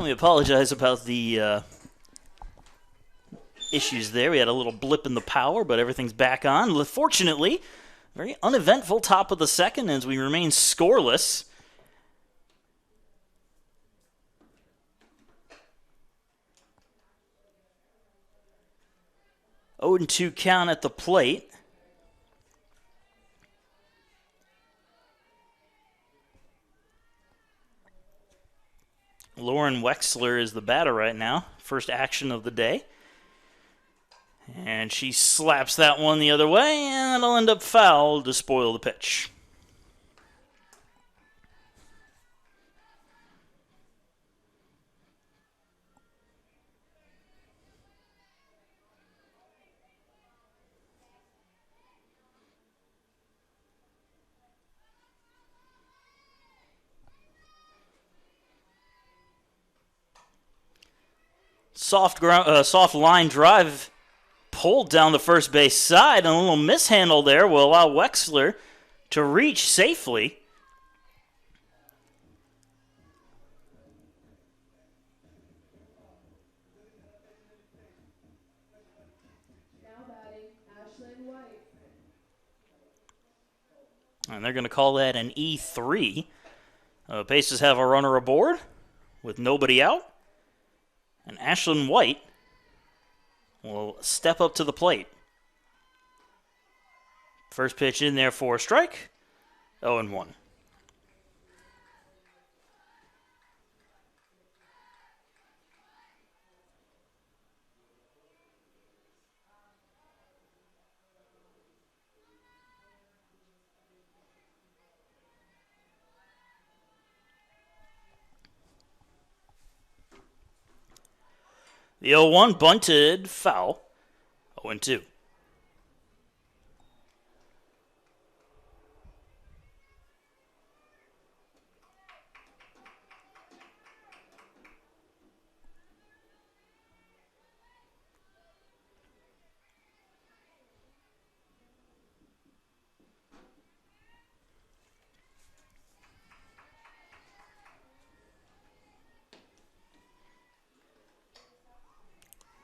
And we apologize about the issues there. We had a little blip in the power, but everything's back on. Fortunately, very uneventful top of the second as we remain scoreless. Oh, 0-2 count at the plate. Lauren Wexler is the batter right now. First action of the day. And she slaps that one the other way, and it'll end up foul to spoil the pitch. Soft line drive pulled down the first base side, and a little mishandle there will allow Wexler to reach safely. And they're going to call that an E3. Pacers have a runner aboard with nobody out. And Ashlyn White will step up to the plate. First pitch in there for a strike. 0-1. The 0-1 bunted, foul. 0-2.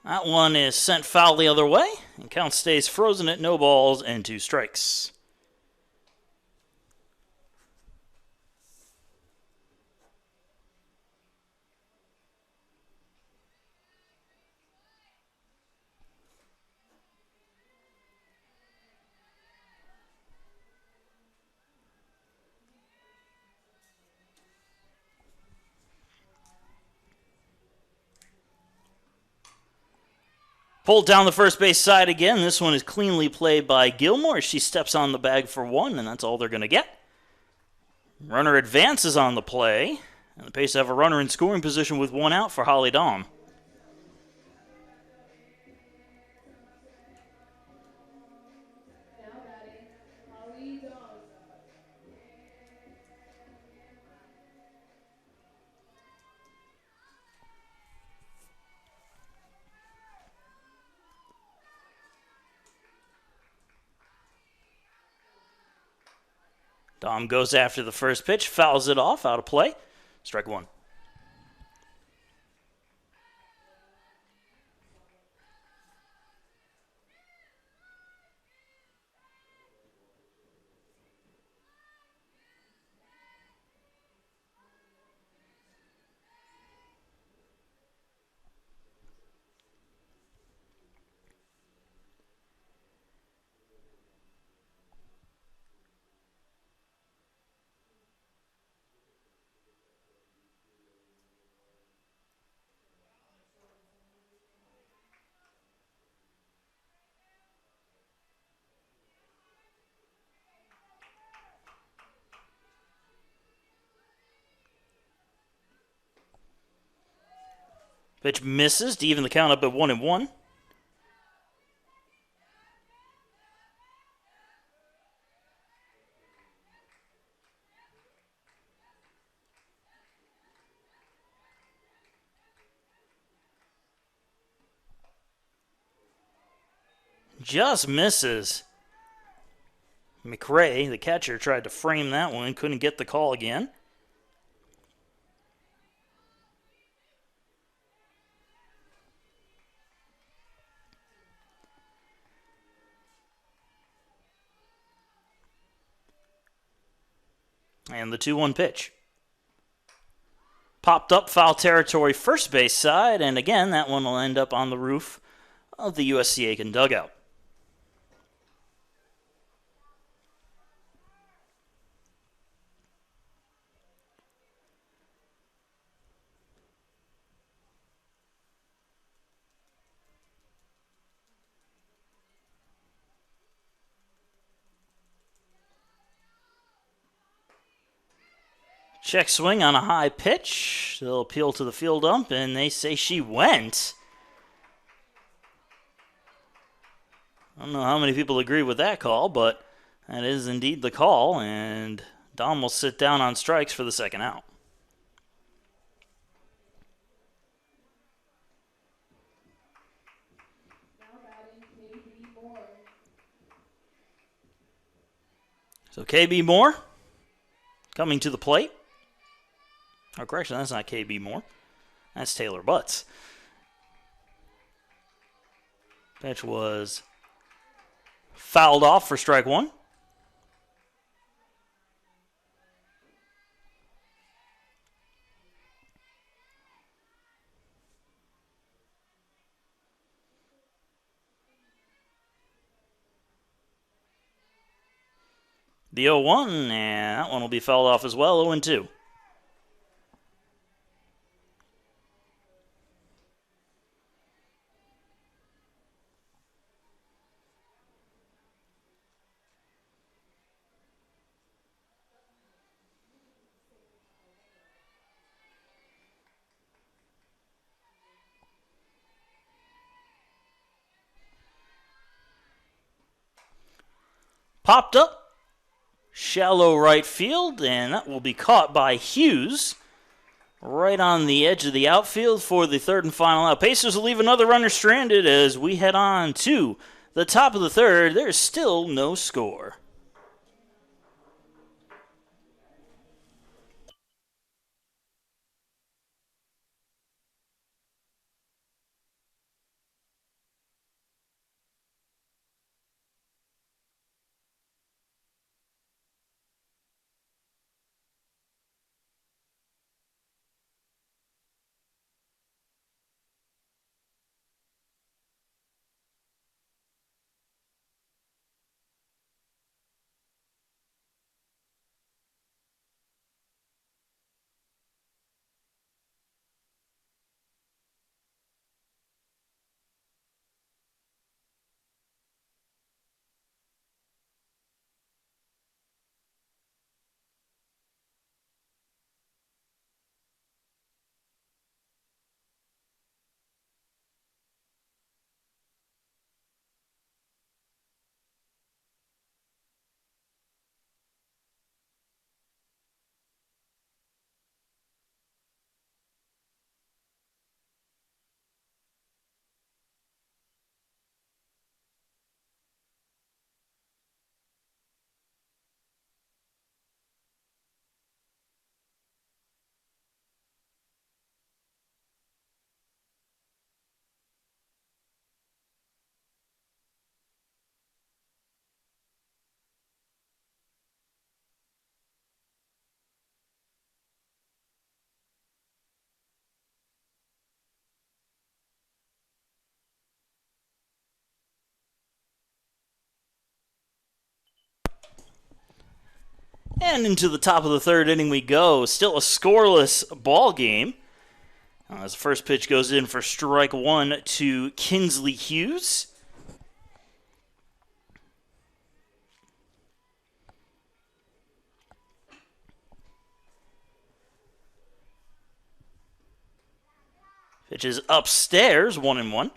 That one is sent foul the other way, and count stays frozen at no balls and 2 strikes. Pulled down the first base side again. This one is cleanly played by Gilmore. She steps on the bag for 1, and that's all they're going to get. Runner advances on the play, and the Pacers have a runner in scoring position with 1 out for Holly Dahm. Dahm goes after the first pitch, fouls it off, out of play. Strike 1. Pitch misses to even the count up at 1-1. Just misses. McRae, the catcher, tried to frame that one, couldn't get the call again. And the 2-1 pitch. Popped up, foul territory, first base side, and again, that one will end up on the roof of the USC Aiken dugout. Check swing on a high pitch. They'll appeal to the field ump, and they say she went. I don't know how many people agree with that call, but that is indeed the call, and Dom will sit down on strikes for the second out. So KB Moore coming to the plate. Oh, correction, that's not KB Moore. That's Taylor Butts. Pitch was fouled off for strike one. The 0-1, and that one will be fouled off as well, 0-2. Popped up. Shallow right field, and that will be caught by Hughes right on the edge of the outfield for the third and final out. Pacers will leave another runner stranded as we head on to the top of the third. There's still no score. And into the top of the third inning we go. Still a scoreless ball game. As the first pitch goes in for strike one to Kinsley Hughes. Pitch is upstairs, 1-1.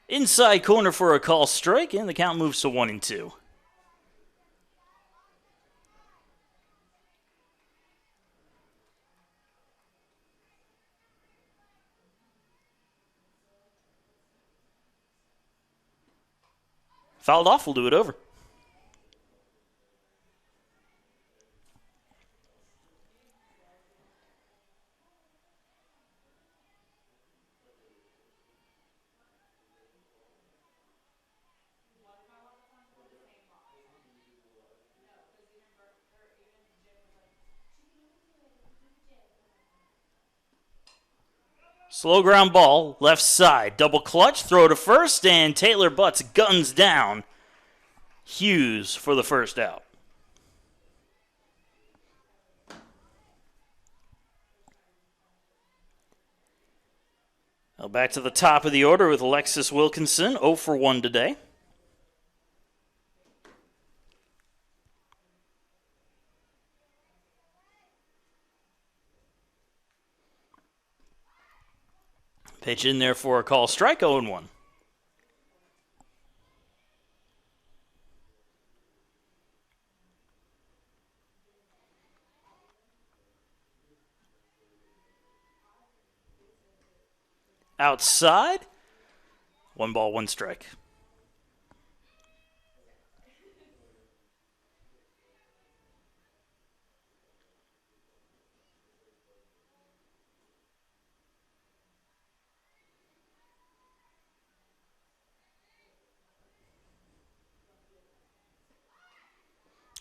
Inside corner for a call strike, and the count moves to 1-2. Fouled off, we'll do it over. Slow ground ball, left side. Double clutch, throw to first, and Taylor Butts guns down Hughes for the first out. Now back to the top of the order with Alexis Wilkinson, 0 for 1 today. Pitch in there for a call strike, 0-1. Outside, 1 ball, 1 strike.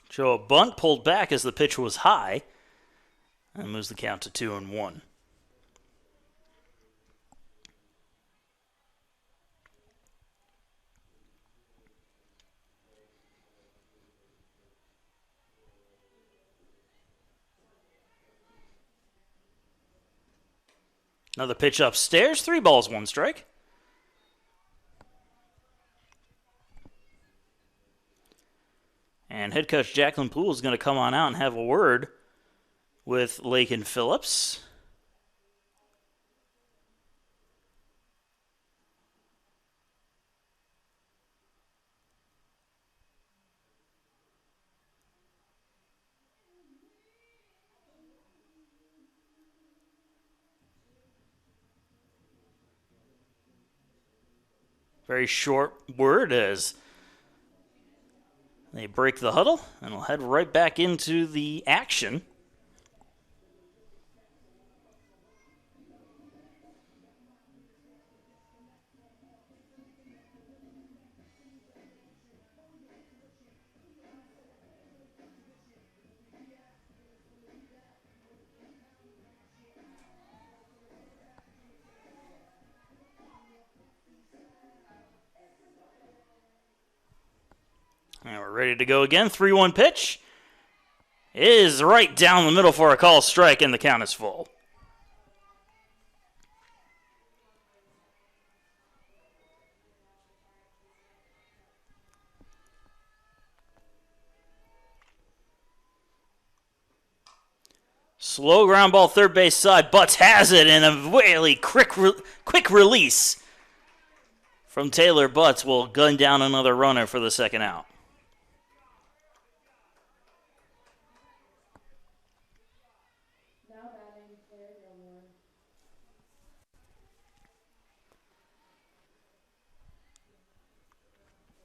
So a bunt pulled back as the pitch was high and moves the count to 2-1. Another pitch upstairs, 3 balls, 1 strike. And head coach Jacqueline Poole is going to come on out and have a word with Lakin Phillips. Very short word as they break the huddle, and we'll head right back into the action. And we're ready to go again. 3-1 pitch is right down the middle for a call strike, and the count is full. Slow ground ball, third base side. Butts has it, and a really quick release from Taylor Butts will gun down another runner for the second out.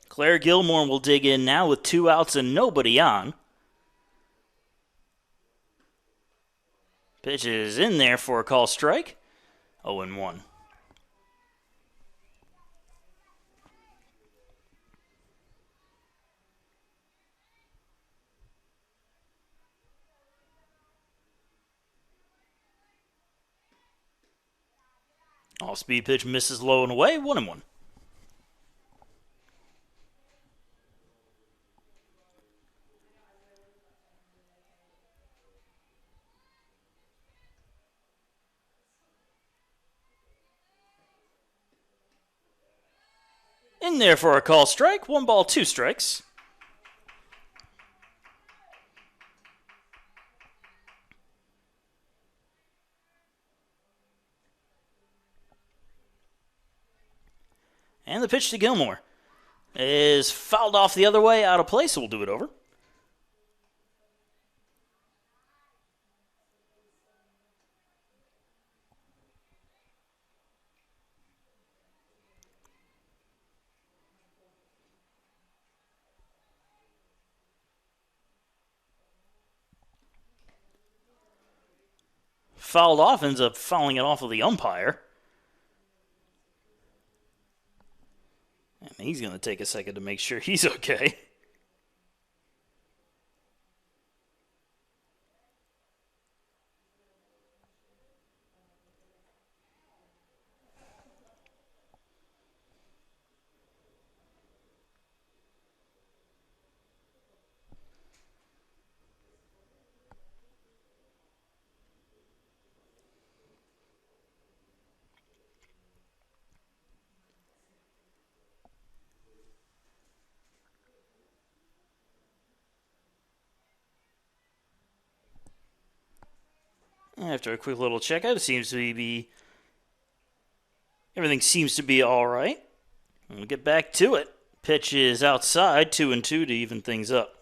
Claire Gilmore will dig in now with 2 outs and nobody on. Pitch is in there for a call strike. 0-1. Off-speed pitch misses low and away. 1-1. In there for a call strike. 1 ball, 2 strikes. And the pitch to Gilmore is fouled off the other way, out of play, so we'll do it over. Fouled off, ends up fouling it off of the umpire. And he's going to take a second to make sure he's okay. After a quick little checkout, it seems to be everything seems to be all right. We'll get back to it. Pitch is outside, 2-2 to even things up.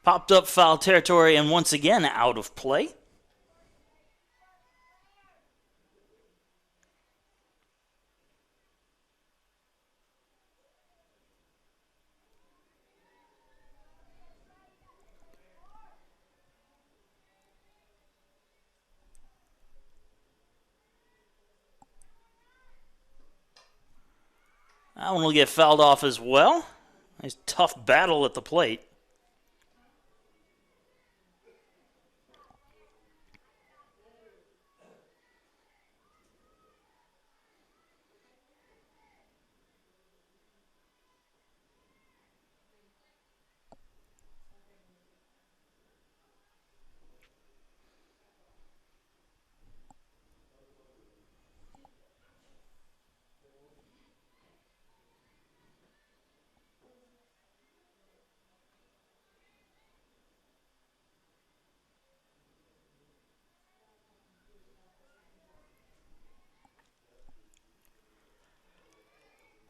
Popped up foul territory and once again out of play. That one will get fouled off as well. Nice tough battle at the plate.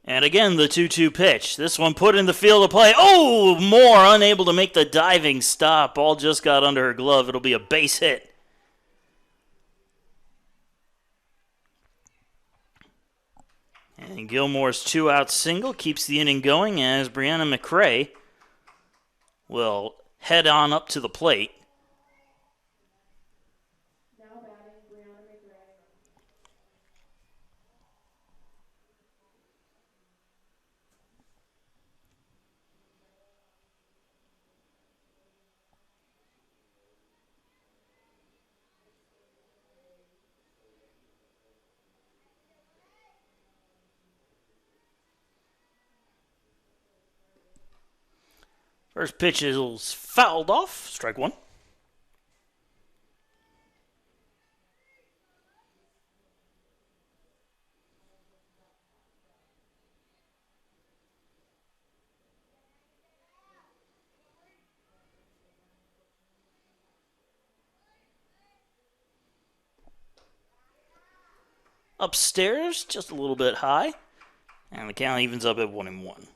And again, the 2-2 pitch. This one put in the field of play. Oh, Moore unable to make the diving stop. Ball just got under her glove. It'll be a base hit. And Gilmore's 2-out single keeps the inning going as Brianna McRae will head on up to the plate. First pitch is fouled off. Strike one. Upstairs, just a little bit high. And the count evens up at 1-1.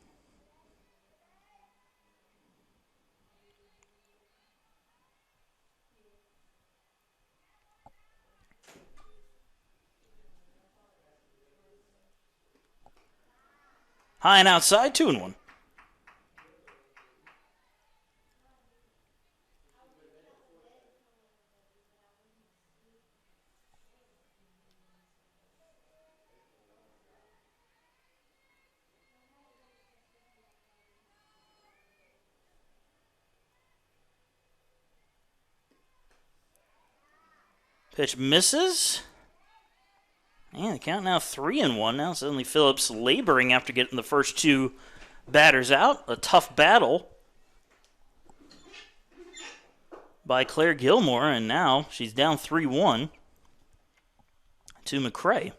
High and outside, 2-1. Pitch misses. And the count now 3-1. Now suddenly Phillips laboring after getting the first two batters out. A tough battle by Claire Gilmore, and now she's down 3-1 to McRae.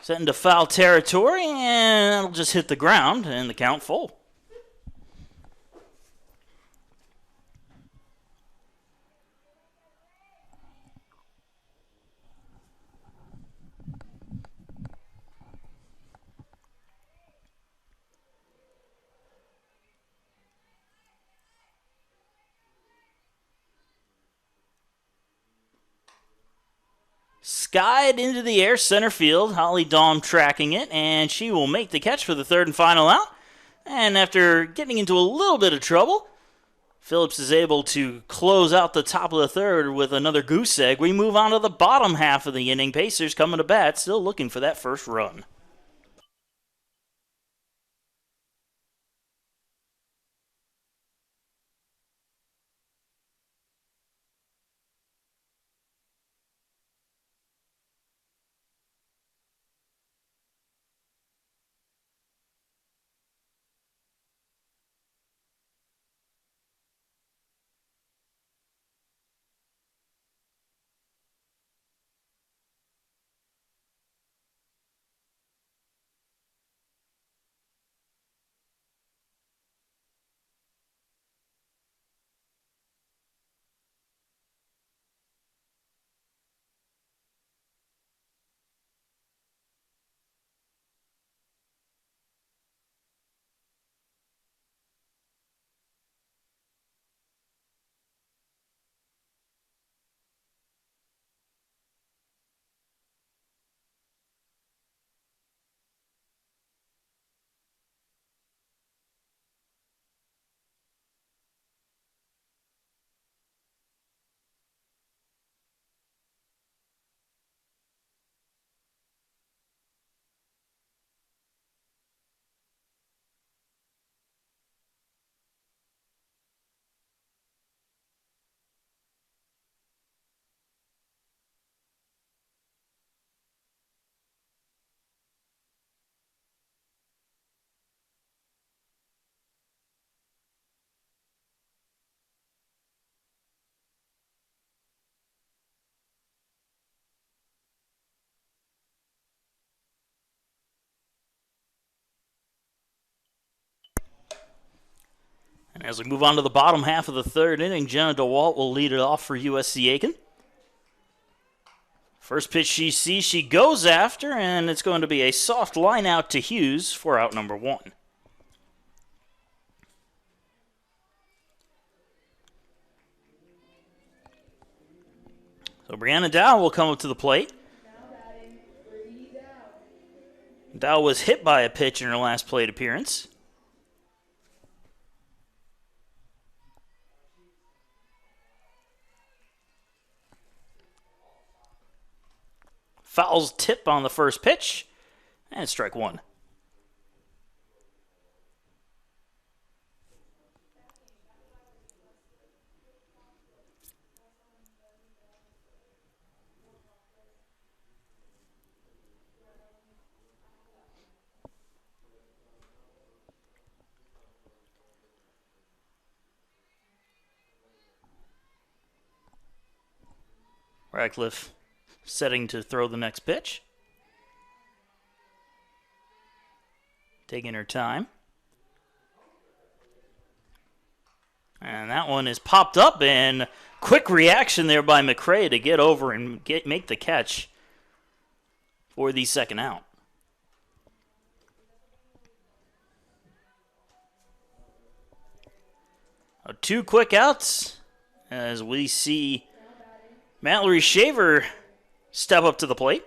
Set into foul territory, and that'll just hit the ground, and the count full. Skied into the air, center field. Holly Dahm tracking it, and she will make the catch for the third and final out. And after getting into a little bit of trouble, Phillips is able to close out the top of the third with another goose egg. We move on to the bottom half of the inning. Pacers coming to bat, still looking for that first run. As we move on to the bottom half of the third inning, Jenna DeWalt will lead it off for USC Aiken. First pitch she sees, she goes after, and it's going to be a soft line out to Hughes for out number 1. So Brianna Dow will come up to the plate. Dow was hit by a pitch in her last plate appearance. Fouls tip on the first pitch, and strike 1. Radcliffe setting to throw the next pitch. Taking her time. And that one is popped up, and quick reaction there by McCrae to get over and make the catch for the second out. Two quick outs as we see Mallory Shaver step up to the plate.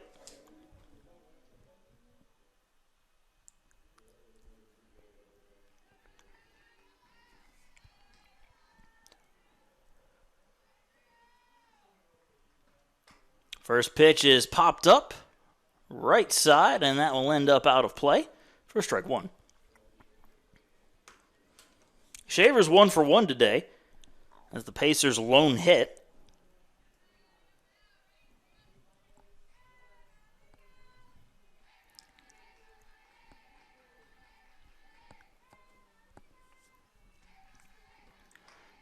First pitch is popped up, right side, and that will end up out of play for strike 1. Shaver's 1 for 1 today as the Pacers' lone hit.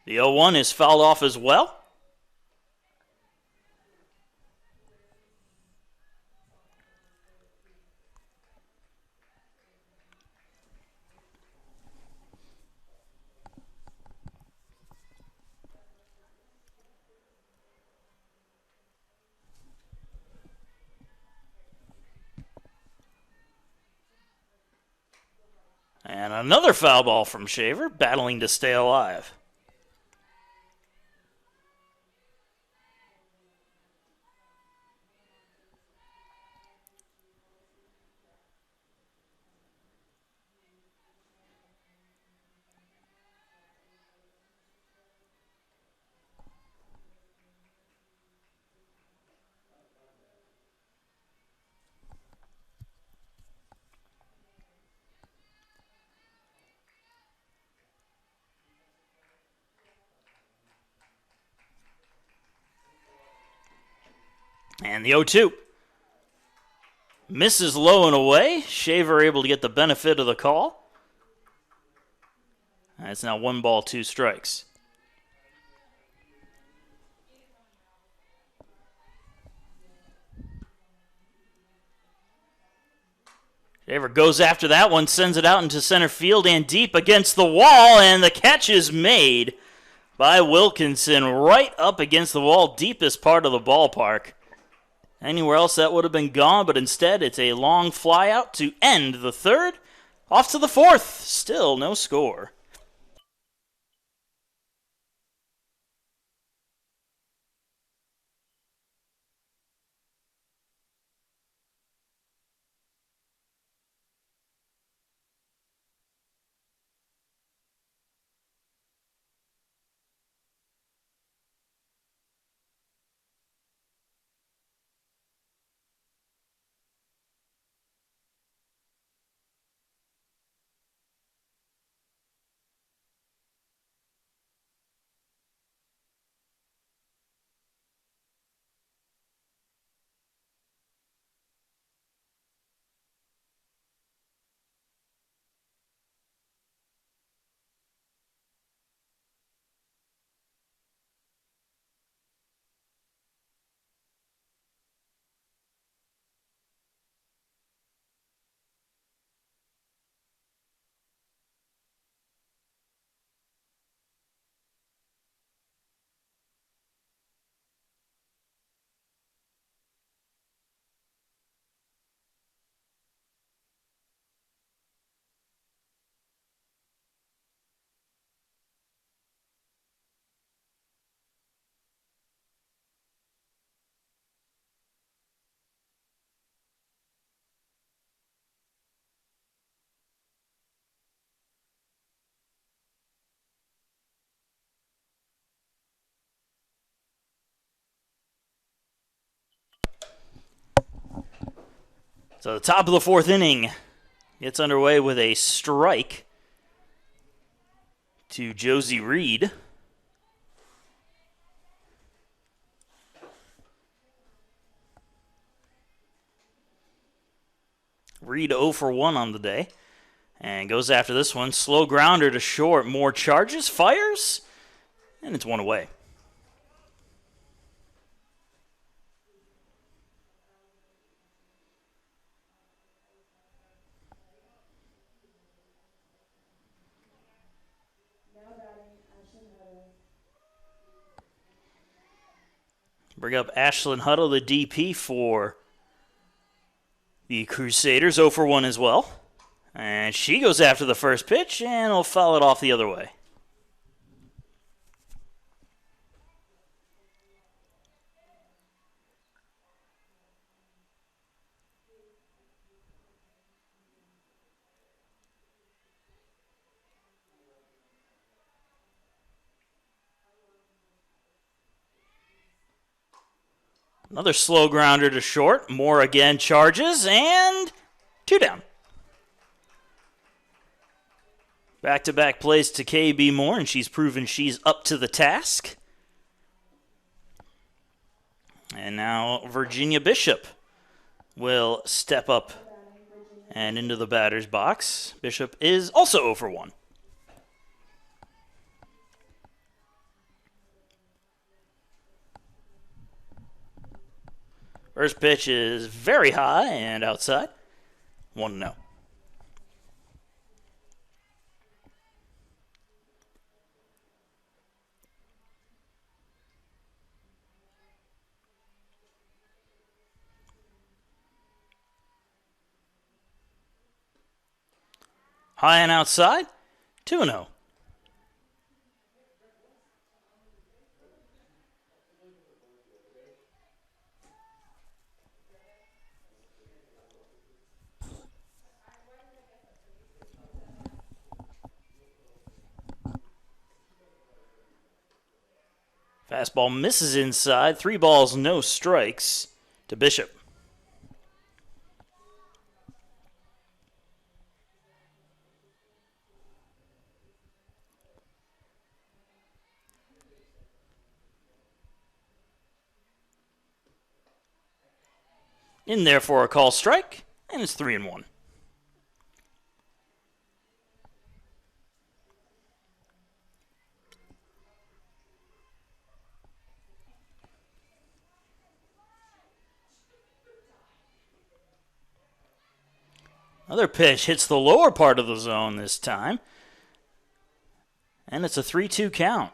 The 0-1 is fouled off as well. And another foul ball from Shaver, battling to stay alive. And the 0-2. Misses low and away. Shaver able to get the benefit of the call. And it's now 1 ball, 2 strikes. Shaver goes after that one, sends it out into center field and deep against the wall, and the catch is made by Wilkinson right up against the wall, deepest part of the ballpark. Anywhere else that would have been gone, but instead it's a long fly out to end the third. Off to the fourth. Still no score. So the top of the fourth inning gets underway with a strike to Josie Reed. Reed 0 for 1 on the day. And goes after this one. Slow grounder to short. More charges, fires, and it's one away. Bring up Ashlyn Huddle, the DP for the Crusaders, 0 for 1 as well. And she goes after the first pitch, and will foul it off the other way. Another slow grounder to short. Moore again charges, and 2 down. Back-to-back plays to KB Moore, and she's proven she's up to the task. And now Virginia Bishop will step up and into the batter's box. Bishop is also 0 for 1. First pitch is very high and outside. 1-0. High and outside. 2-0. Fastball misses inside. 3 balls, no strikes to Bishop. In there for a call strike, and it's 3-1. Another pitch hits the lower part of the zone this time. And it's a 3-2 count.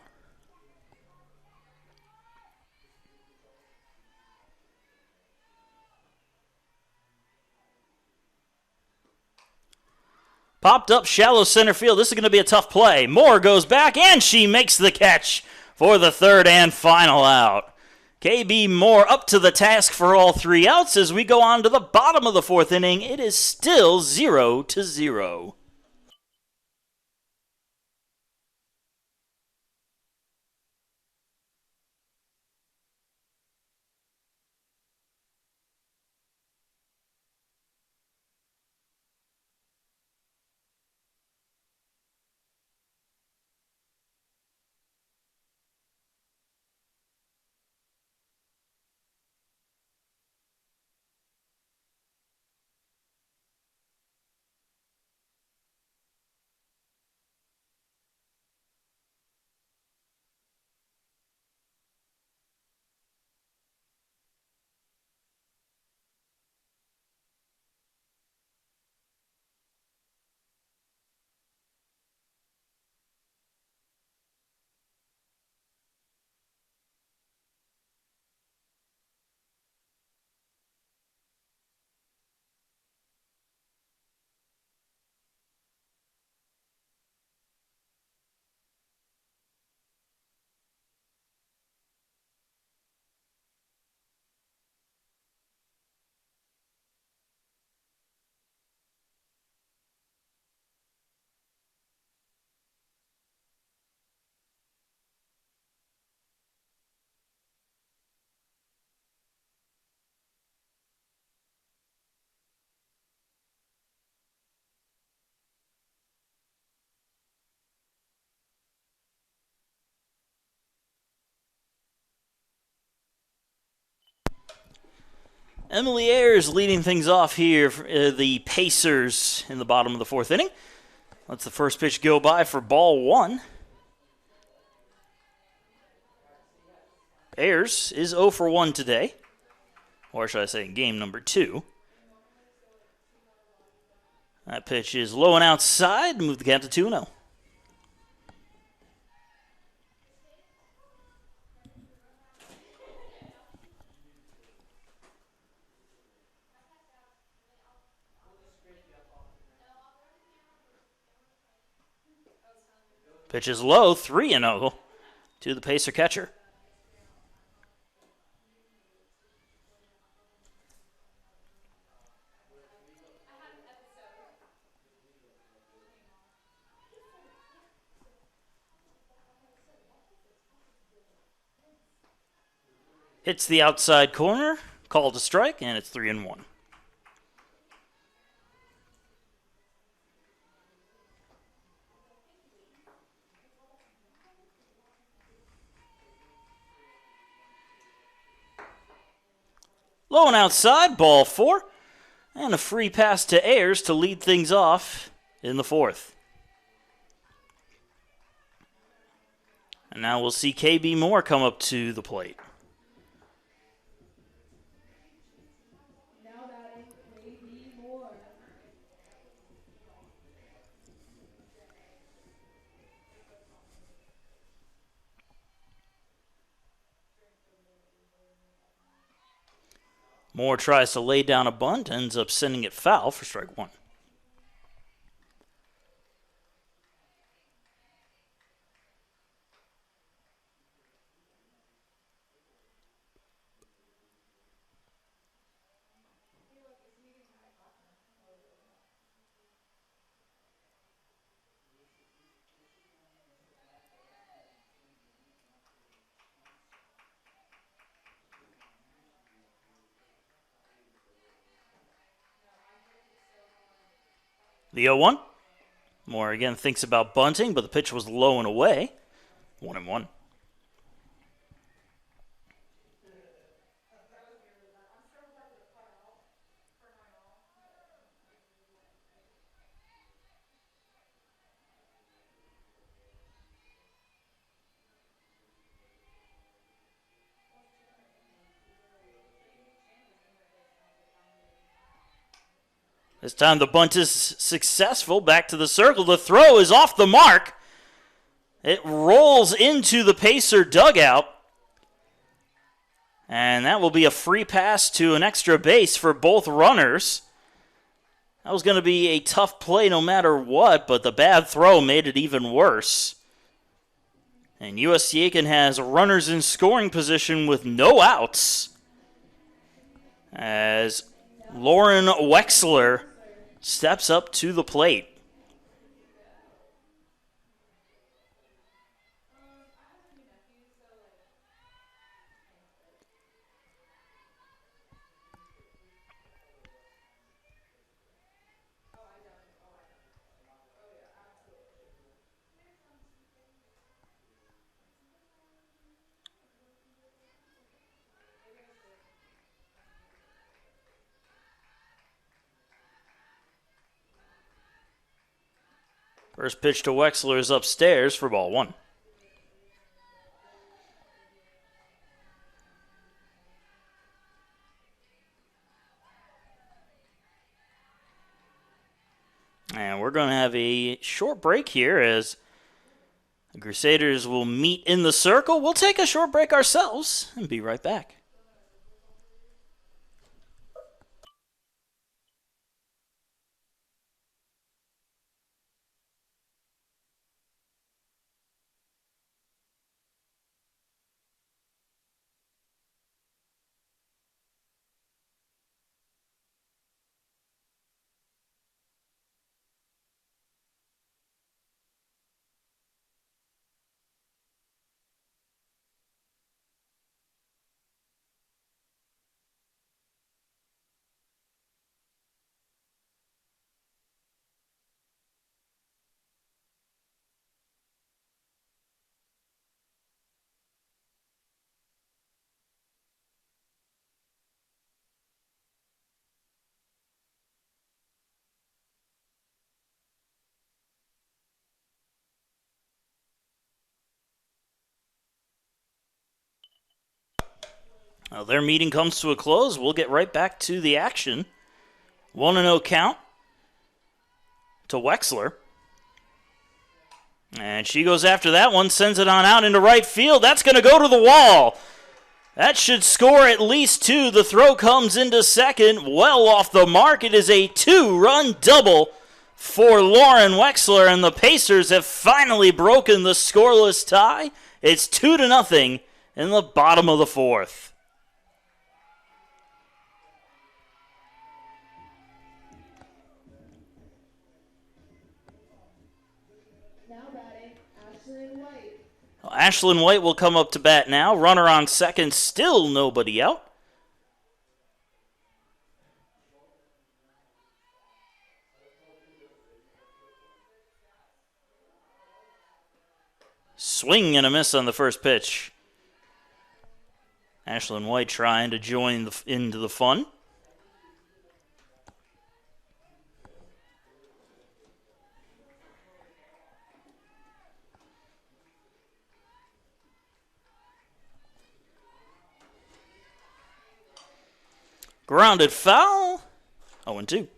Popped up shallow center field. This is going to be a tough play. Moore goes back, and she makes the catch for the third and final out. KB Moore up to the task for all 3 outs as we go on to the bottom of the fourth inning. It is still 0-0. Emily Ayers leading things off here for the Pacers in the bottom of the fourth inning. Lets the first pitch go by for ball one. Ayers is 0 for 1 today. Or should I say in game number 2. That pitch is low and outside. Move the count to 2-0. Pitch is low, 3-0 to the Pacer catcher. Hits the outside corner, called a strike, and it's 3-1. Low and outside, ball 4, and a free pass to Ayers to lead things off in the fourth. And now we'll see KB Moore come up to the plate. Moore tries to lay down a bunt, ends up sending it foul for strike 1. The 0-1. Moore again thinks about bunting, but the pitch was low and away. 1-1. This time the bunt is successful. Back to the circle. The throw is off the mark. It rolls into the Pacer dugout. And that will be a free pass to an extra base for both runners. That was going to be a tough play no matter what, but the bad throw made it even worse. And USC Aiken has runners in scoring position with no outs, as Lauren Wexler steps up to the plate. First pitch to Wexler is upstairs for ball 1. And we're going to have a short break here as the Crusaders will meet in the circle. We'll take a short break ourselves and be right back. Well, their meeting comes to a close. We'll get right back to the action. 1-0 count to Wexler. And she goes after that one, sends it on out into right field. That's going to go to the wall. That should score at least 2. The throw comes into second, well off the mark. It is a 2-run double for Lauren Wexler, and the Pacers have finally broken the scoreless tie. It's 2-0 in the bottom of the fourth. Ashlyn White will come up to bat now. Runner on second, still nobody out. Swing and a miss on the first pitch. Ashlyn White trying to join into the fun. Grounded foul. 0-2.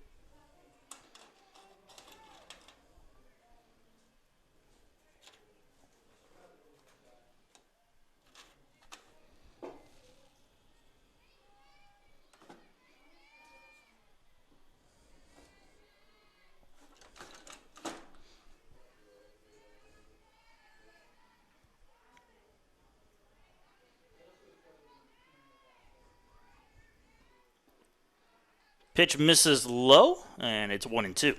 Pitch misses low, and it's 1-2.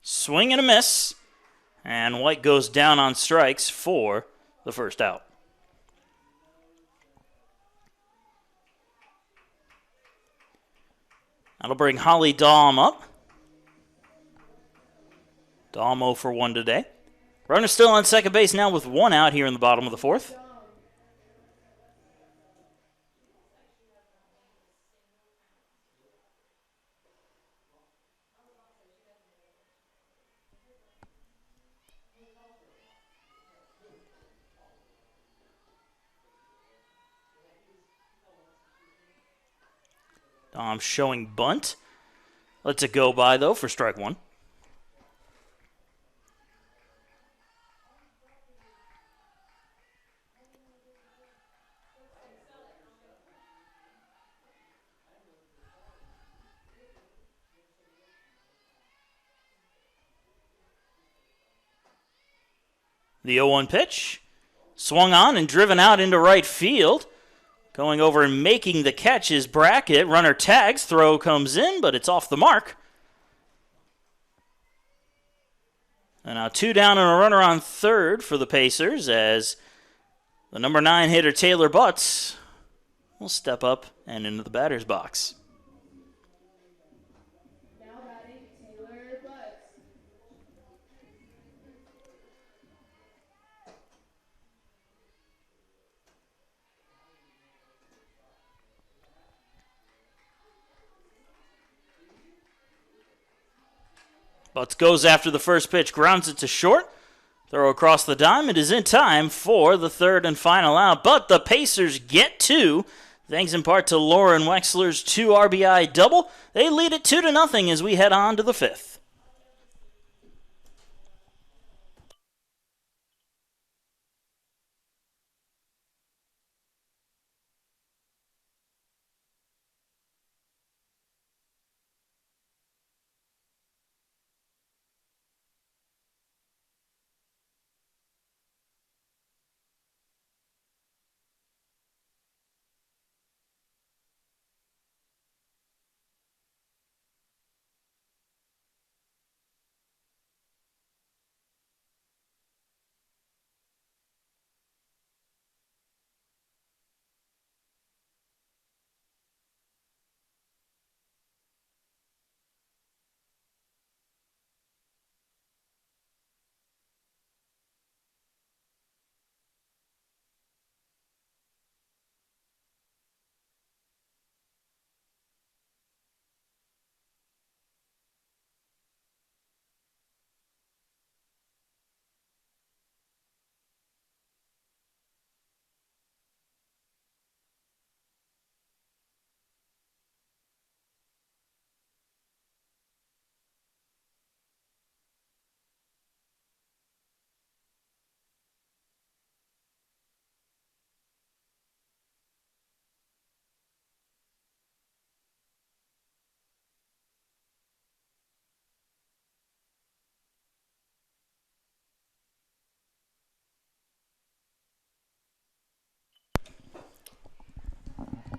Swing and a miss, and White goes down on strikes for the first out. That'll bring Holly Dahm up. Dahm 0 for 1 today. Runner still on second base now with 1 out here in the bottom of the fourth. Dahm showing bunt. Lets it go by, though, for strike 1. The 0-1 pitch. Swung on and driven out into right field. Going over and making the catch is Brackett. Runner tags. Throw comes in, but it's off the mark. And now 2 down and a runner on third for the Pacers as the number 9 hitter Taylor Butts will step up and into the batter's box. Butts goes after the first pitch, grounds it to short. Throw across the dime. It is in time for the third and final out. But the Pacers get 2, thanks in part to Lauren Wexler's 2 RBI double. They lead it 2-0 as we head on to the fifth.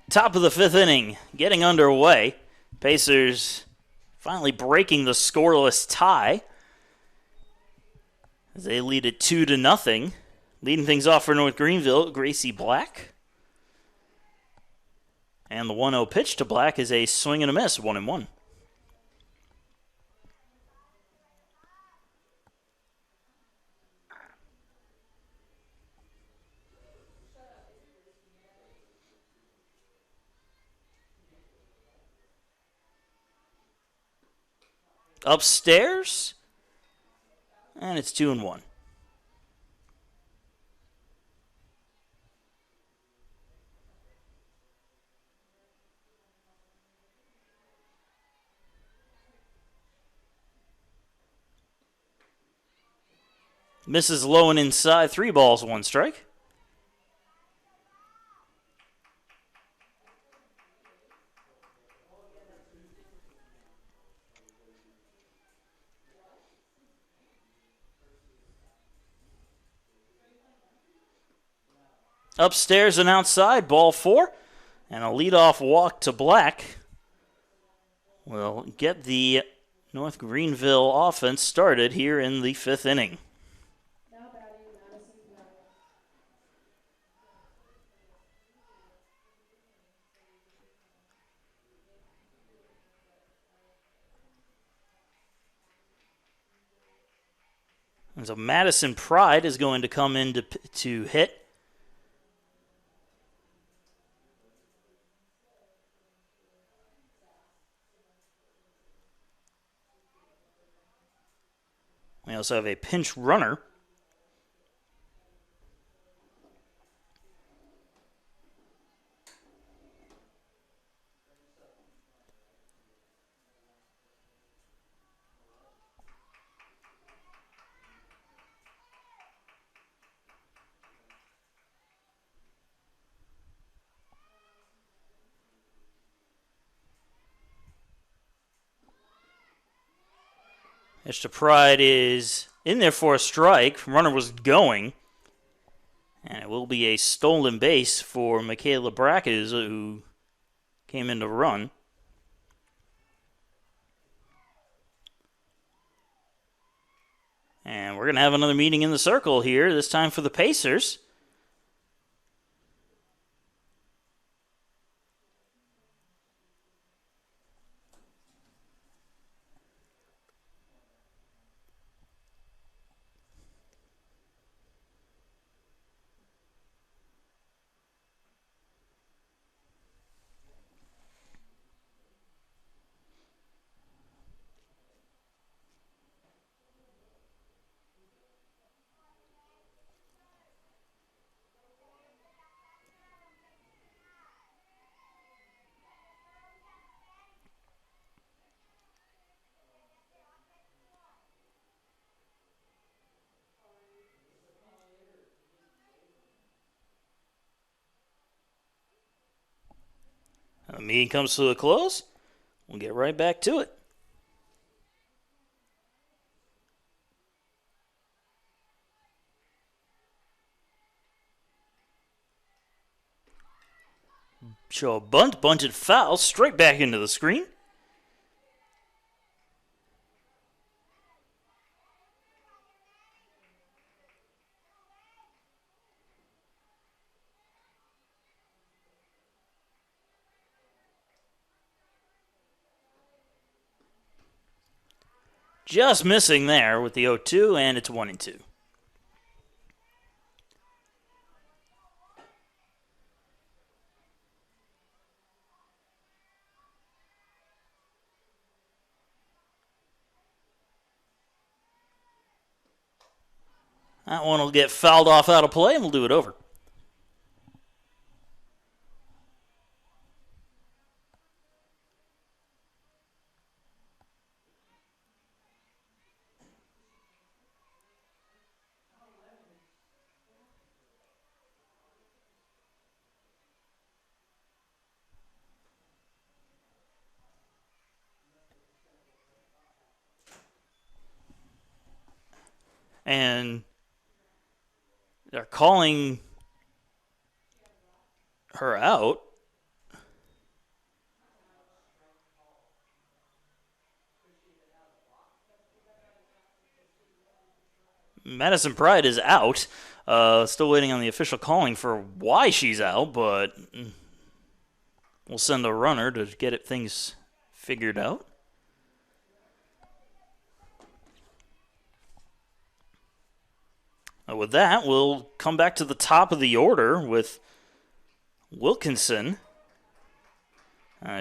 Top of the fifth inning, getting underway. Pacers finally breaking the scoreless tie as they lead it 2-0. Leading things off for North Greenville, Gracie Black. And the 1-0 pitch to Black is a swing and a miss, 1-1. Upstairs, and it's 2-1. Misses low and inside, 3 balls, 1 strike. Upstairs and outside, ball 4. And a leadoff walk to Black will get the North Greenville offense started here in the 5th inning. And so Madison Pride is going to come in to hit. We also have a pinch runner. Pitch to Pride is in there for a strike. Runner was going. And it will be a stolen base for Michaela Brackes, who came in to run. And we're going to have another meeting in the circle here, this time for the Pacers. The meeting comes to a close. We'll get right back to it. Show a bunt, bunted foul, straight back into the screen. Just missing there with the 0-2, and it's 1-2. That one will get fouled off out of play, and we'll do it over. And they're calling her out. Madison Pride is out. Still waiting on the official calling for why she's out, but we'll send a runner to get things figured out. With that, we'll come back to the top of the order with Wilkinson.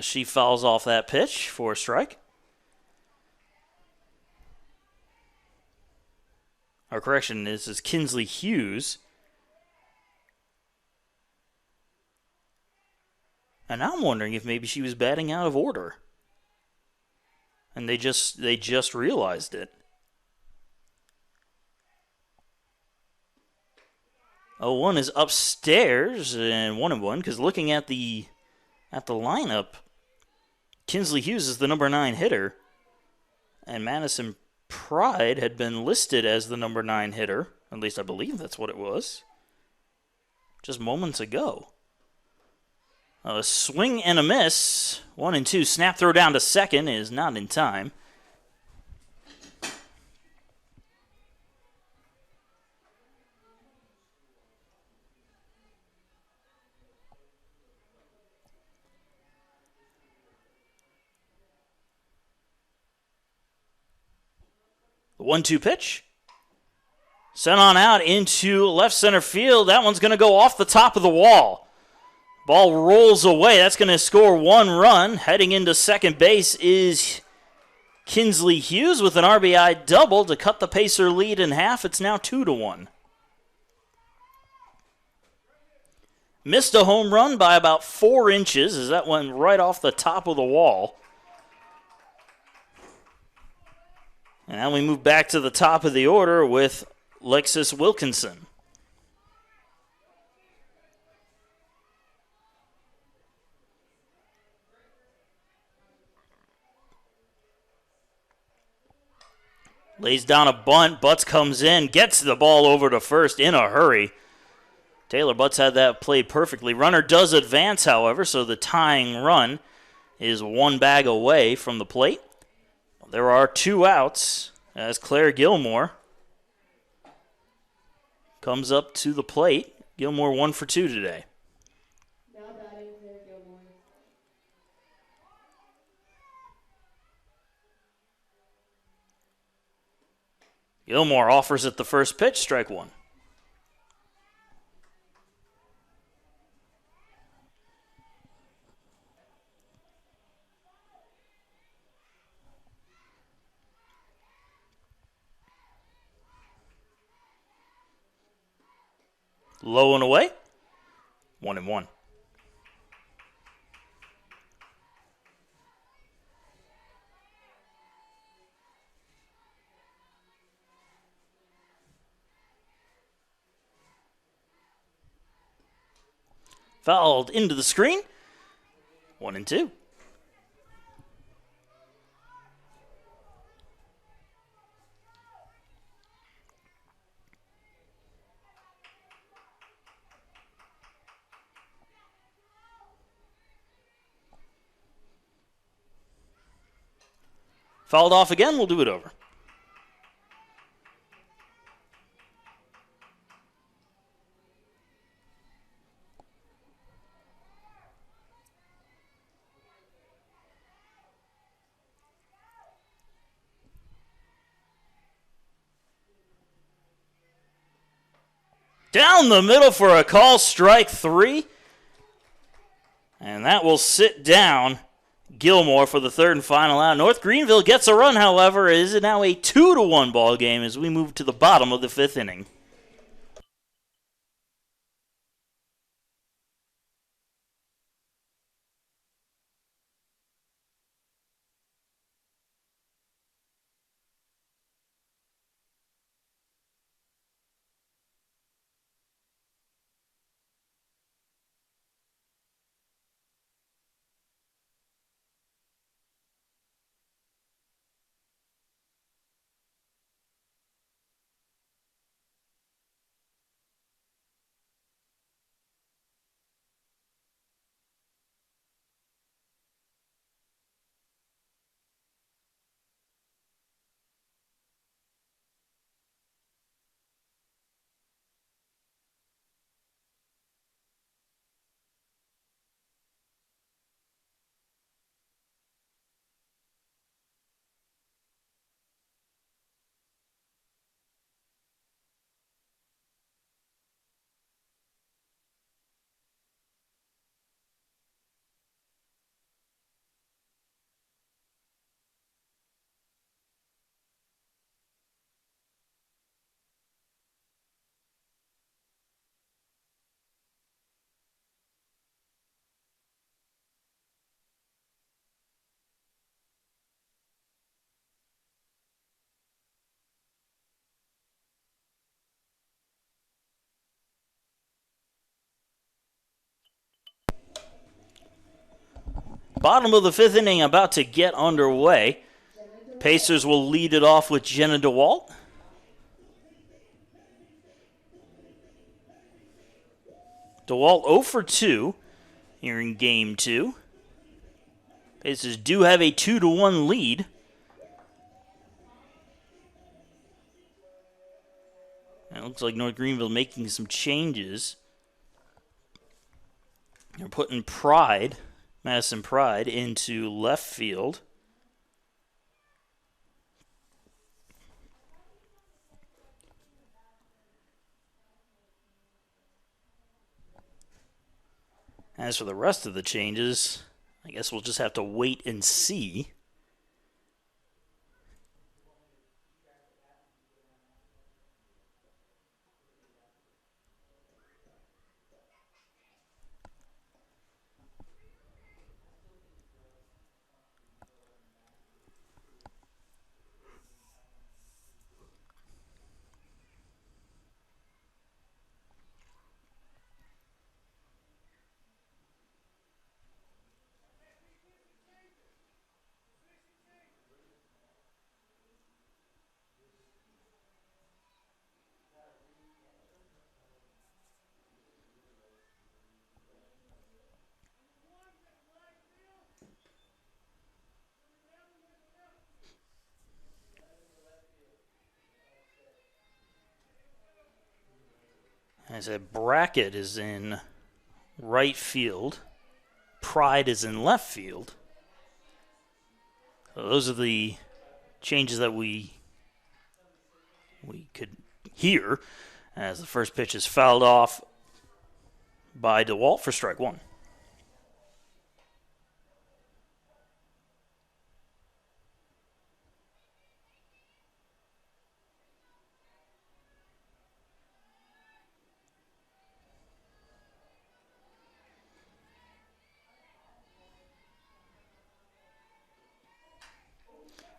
She fouls off that pitch for a strike. Our correction is Kinsley Hughes. And now I'm wondering if maybe she was batting out of order. And they just realized it. 0-1 is upstairs and 1-1 because looking at the lineup, Kinsley Hughes is the number 9 hitter, and Madison Pride had been listed as the number 9 hitter. At least I believe that's what it was. Just moments ago. A swing and a miss. 1-2. Snap throw down to second is not in time. The 1-2 pitch. Sent on out into left center field. That one's going to go off the top of the wall. Ball rolls away. That's going to score 1 run. Heading into second base is Kinsley Hughes with an RBI double to cut the Pacer lead in half. It's now 2-1. Missed a home run by about 4 inches as that went right off the top of the wall. And now we move back to the top of the order with Lexus Wilkinson. Lays down a bunt. Butts comes in, gets the ball over to first in a hurry. Taylor Butts had that played perfectly. Runner does advance, however, so the tying run is 1 bag away from the plate. There are 2 outs as Claire Gilmore comes up to the plate. Gilmore 1 for 2 today. Now batting Claire Gilmore. Gilmore offers at the first pitch, strike 1. Low and away. 1-1. Fouled into the screen. 1-2. Fouled off again, we'll do it over. Down the middle for a call, strike 3. And that will sit down Gilmore for the third and final out. North Greenville gets a run, however. It is now a 2-1 ball game as we move to the bottom of the 5th inning. Bottom of the fifth inning about to get underway. Pacers will lead it off with Jenna DeWalt. DeWalt 0 for 2 here in game 2. Pacers do have a 2-1 lead. It looks like North Greenville making some changes. They're putting Madison Pride, into left field. As for the rest of the changes, I guess we'll just have to wait and see. As I said, Brackett is in right field. Pride is in left field. So those are the changes that we could hear as the first pitch is fouled off by DeWalt for strike one.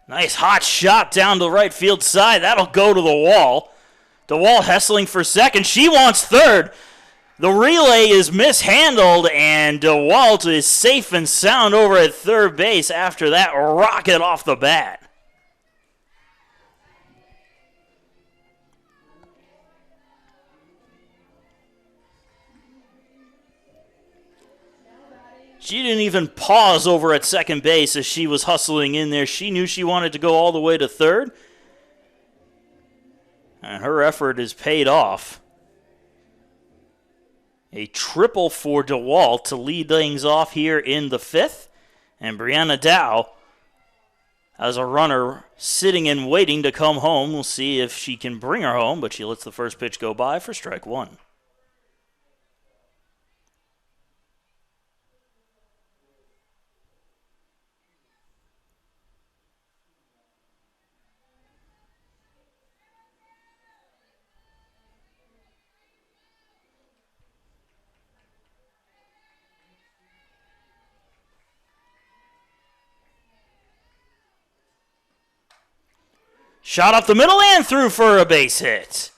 Nice hot shot down the right field side. That'll go to the wall. DeWalt hustling for second. She wants third. The relay is mishandled, and DeWalt is safe and sound over at third base after that rocket off the bat. She didn't even pause over at second base as she was hustling in there. She knew she wanted to go all the way to third. And her effort is paid off. A triple for DeWalt to lead things off here in the fifth. And Brianna Dow has a runner sitting and waiting to come home. We'll see if she can bring her home, but she lets the first pitch go by for strike one. Shot up the middle and through for a base hit.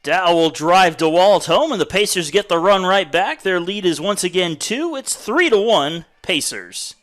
Dow will drive DeWalt home, and the Pacers get the run right back. Their lead is once again 2. It's 3-1 Pacers.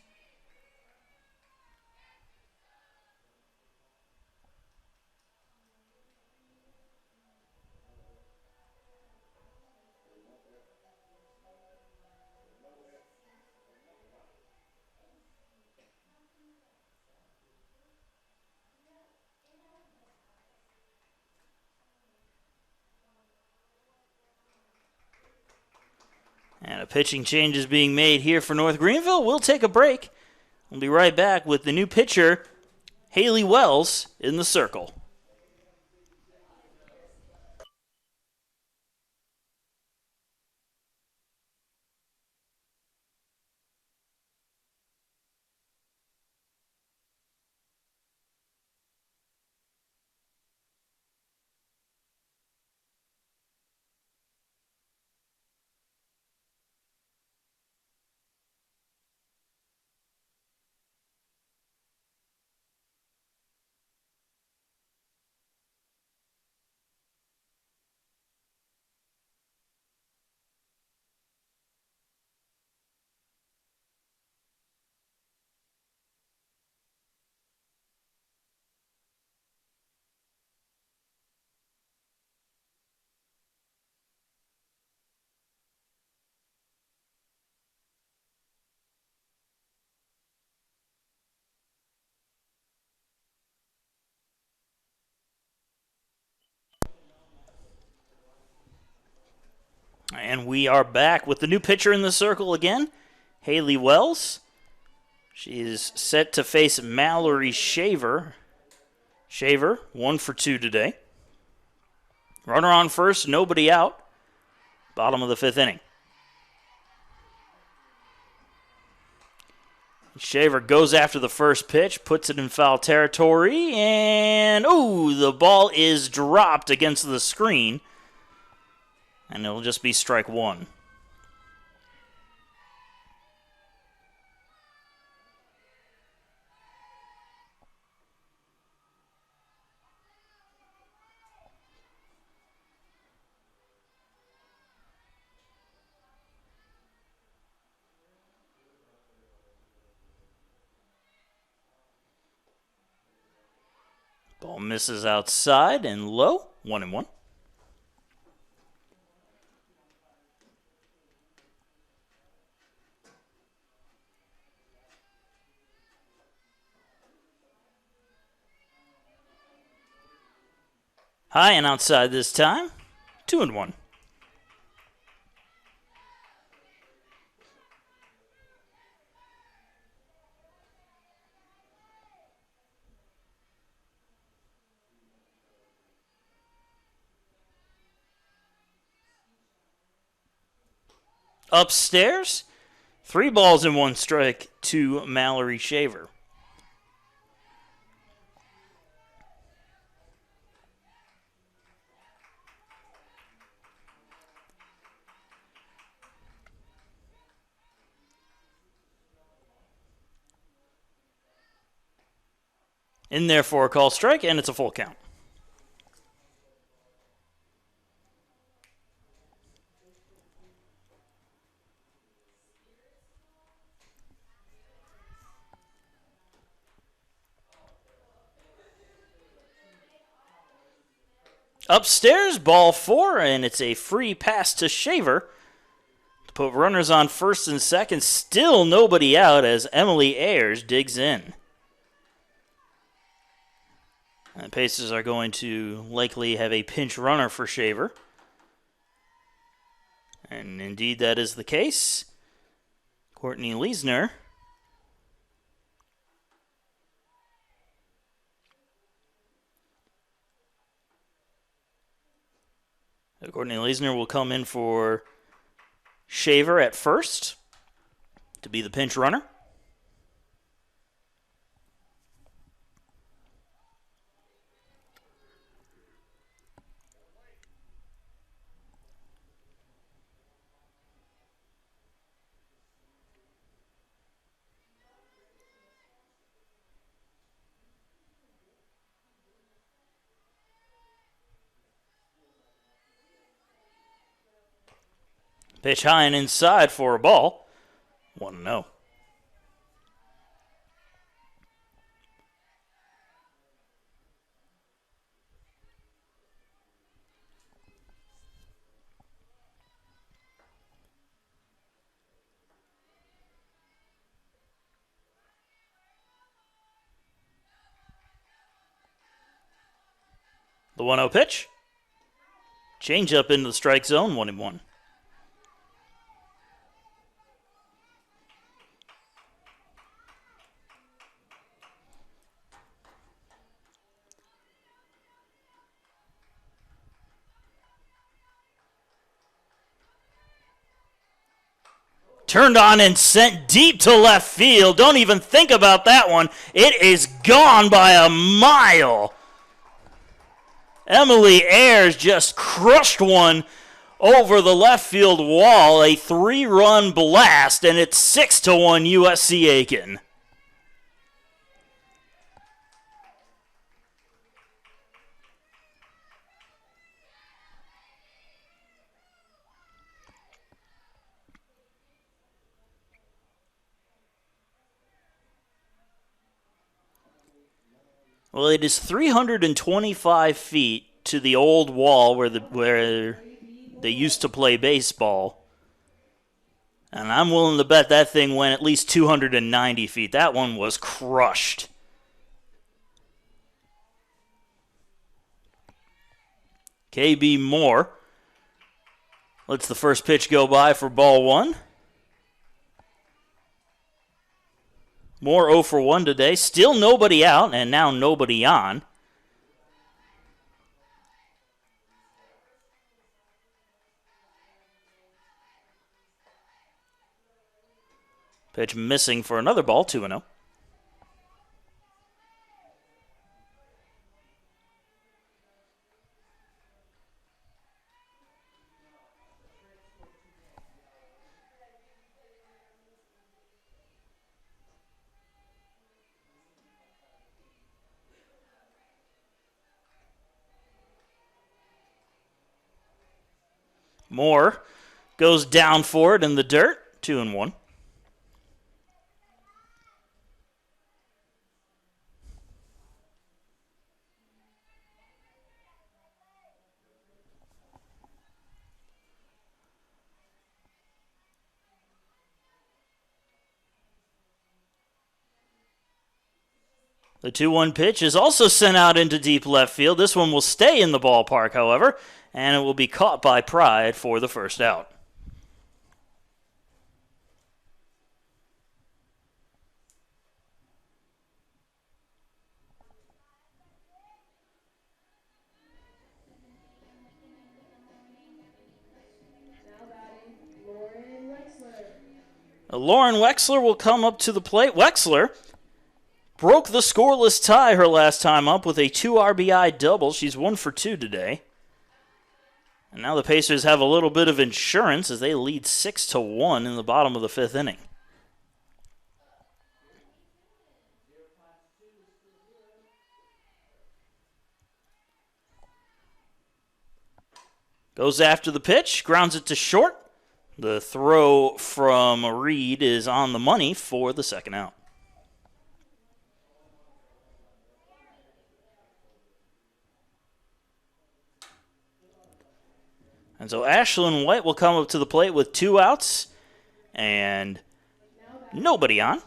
And a pitching change is being made here for North Greenville. We'll take a break. We'll be right back with the new pitcher, Haley Wells, in the circle. And we are back with the new pitcher in the circle again, Haley Wells. She is set to face Mallory Shaver. Shaver, 1 for 2 today. Runner on first, nobody out. Bottom of the 5th inning. Shaver goes after the first pitch, puts it in foul territory, and the ball is dropped against the screen. And it'll just be strike 1. Ball misses outside and low, 1-1. High and outside this time, 2-1. Upstairs, 3 balls and 1 strike to Mallory Shaver. In there for a call strike, and it's a full count. Upstairs, ball 4, and it's a free pass to Shaver to put runners on first and second. Still nobody out as Emily Ayers digs in. And the Pacers are going to likely have a pinch runner for Shaver. And indeed that is the case. Courtney Leisner will come in for Shaver at first to be the pinch runner. Pitch high and inside for a ball. 1-0. The 1-0 pitch. Change up into the strike zone, 1-1. Turned on and sent deep to left field. Don't even think about that one. It is gone by a mile. Emily Ayers just crushed one over the left field wall. A 3-run blast, and it's 6-1 USC Aiken. Well, it is 325 feet to the old wall where they used to play baseball. And I'm willing to bet that thing went at least 290 feet. That one was crushed. KB Moore Lets the first pitch go by for ball one. Moore 0 for 1 today. Still nobody out, and now nobody on. Pitch missing for another ball, 2-0. Moore goes down for it in the dirt, 2-1. The 2-1 pitch is also sent out into deep left field. This one will stay in the ballpark, however, and it will be caught by Pride for the first out. Lauren Wexler will come up to the plate. Wexler broke the scoreless tie her last time up with a 2 RBI double. She's 1 for 2 today. And now the Pacers have a little bit of insurance as they lead 6-1 in the bottom of the 5th inning. Goes after the pitch, grounds it to short. The throw from Reed is on the money for the second out. And so Ashlyn White will come up to the plate with 2 outs and nobody on.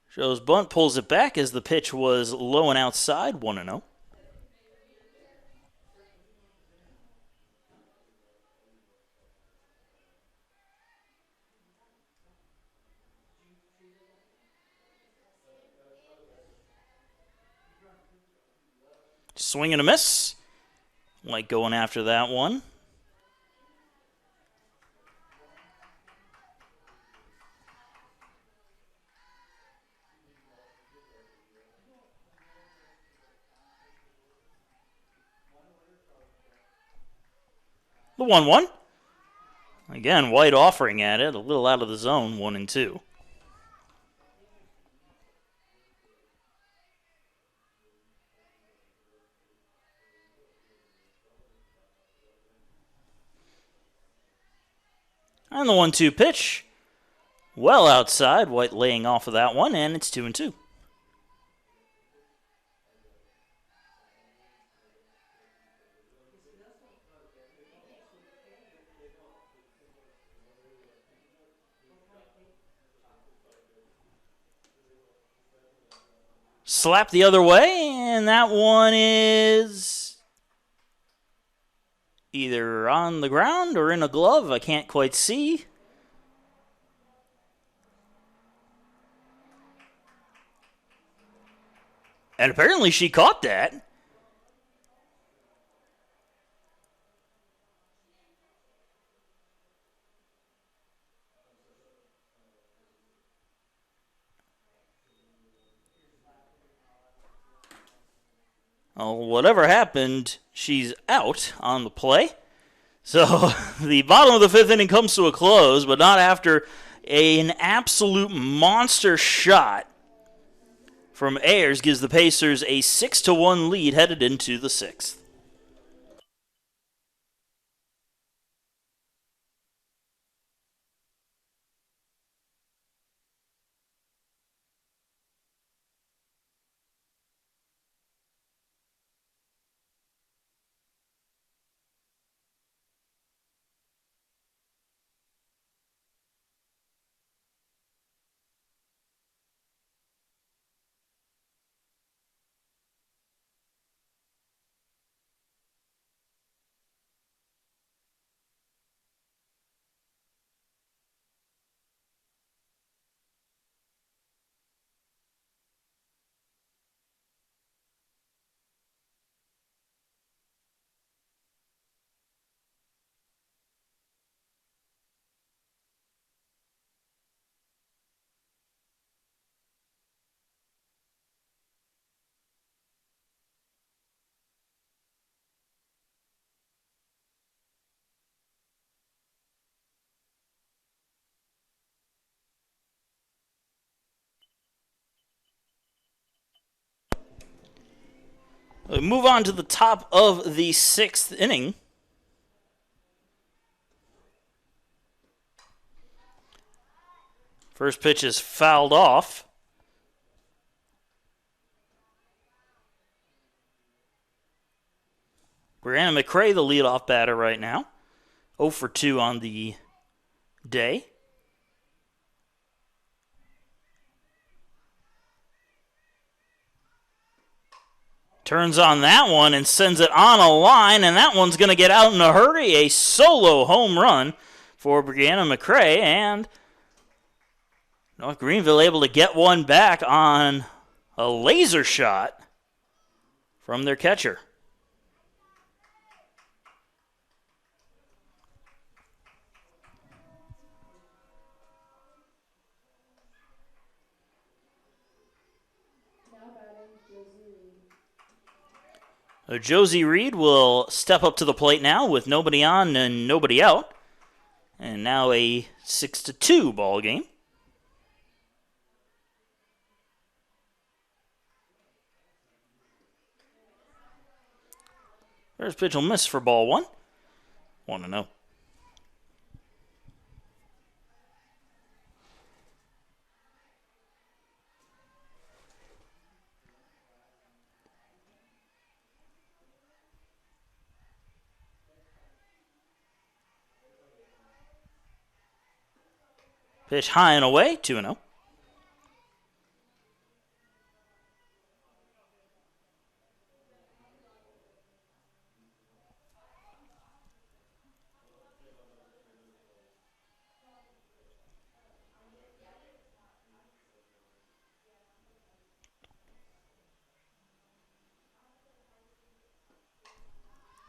Shows bunt, pulls it back as the pitch was low and outside, 1-0. Swing and a miss. White going after that one. The 1-1. Again, White offering at it, a little out of the zone, 1-2. And the 1-2 pitch, well outside. White laying off of that one, and it's 2-2. Slap the other way, and that one is either on the ground or in a glove. I can't quite see. And apparently she caught that. Well, whatever happened, she's out on the play. So the bottom of the 5th inning comes to a close, but not after an absolute monster shot from Ayers gives the Pacers a 6-1 lead headed into the 6th. We move on to the top of the 6th inning. First pitch is fouled off. Brianna McCray, the leadoff batter right now. 0 for 2 on the day. Turns on that one and sends it on a line, and that one's going to get out in a hurry. A solo home run for Brianna McCray, and North Greenville able to get one back on a laser shot from their catcher. Josie Reed will step up to the plate now with nobody on and nobody out. And now a 6-2 ball game. First pitch will miss for ball 1. 1-0. Pitch high and away, 2-0.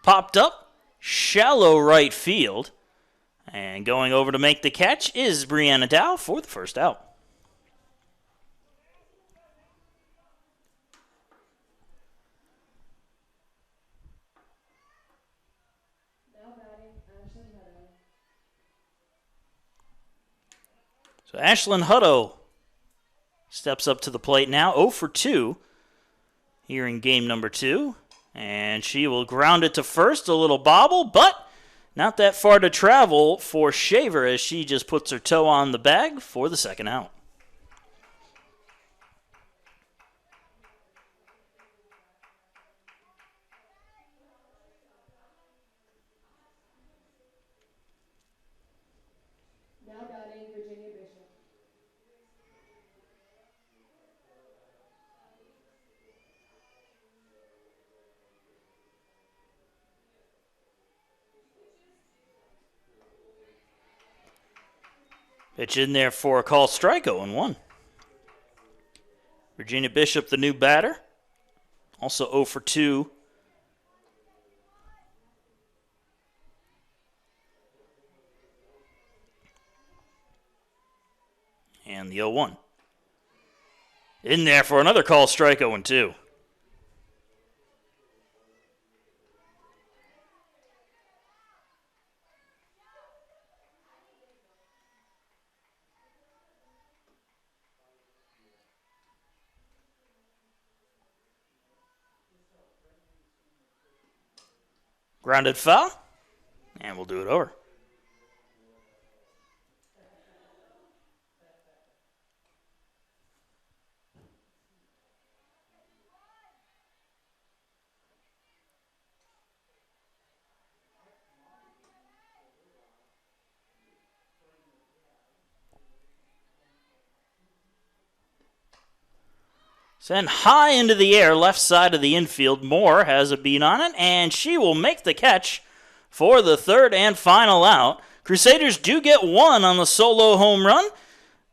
Popped up, shallow right field. And going over to make the catch is Brianna Dow for the first out. Now batting, Ashlyn Hutto. So Ashlyn Hutto steps up to the plate now, 0 for 2 here in game number 2. And she will ground it to first, a little bobble, but not that far to travel for Shaver as she just puts her toe on the bag for the second out. Now batting, Virginia Bishop. Pitch in there for a call strike, 0-1. Virginia Bishop, the new batter, also 0 for 2. And the 0-1. In there for another call strike, 0-2. Grounded foul, and we'll do it over. Sent high into the air, left side of the infield. Moore has a beat on it, and she will make the catch for the third and final out. Crusaders do get one on the solo home run,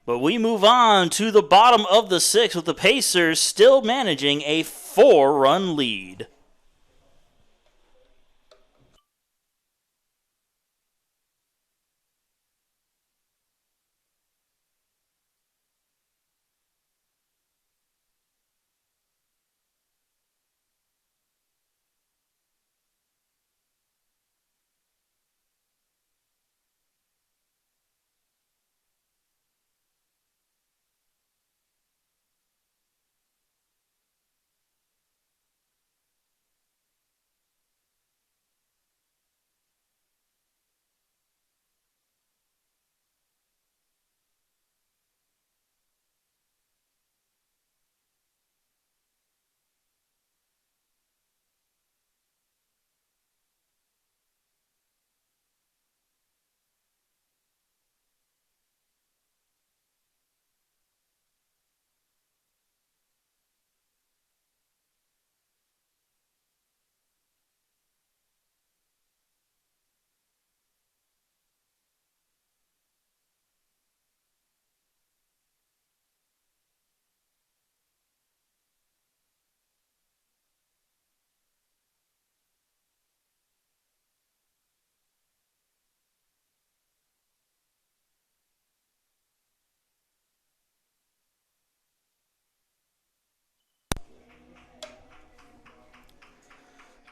but we move on to the bottom of the 6th with the Pacers still managing a 4-run lead.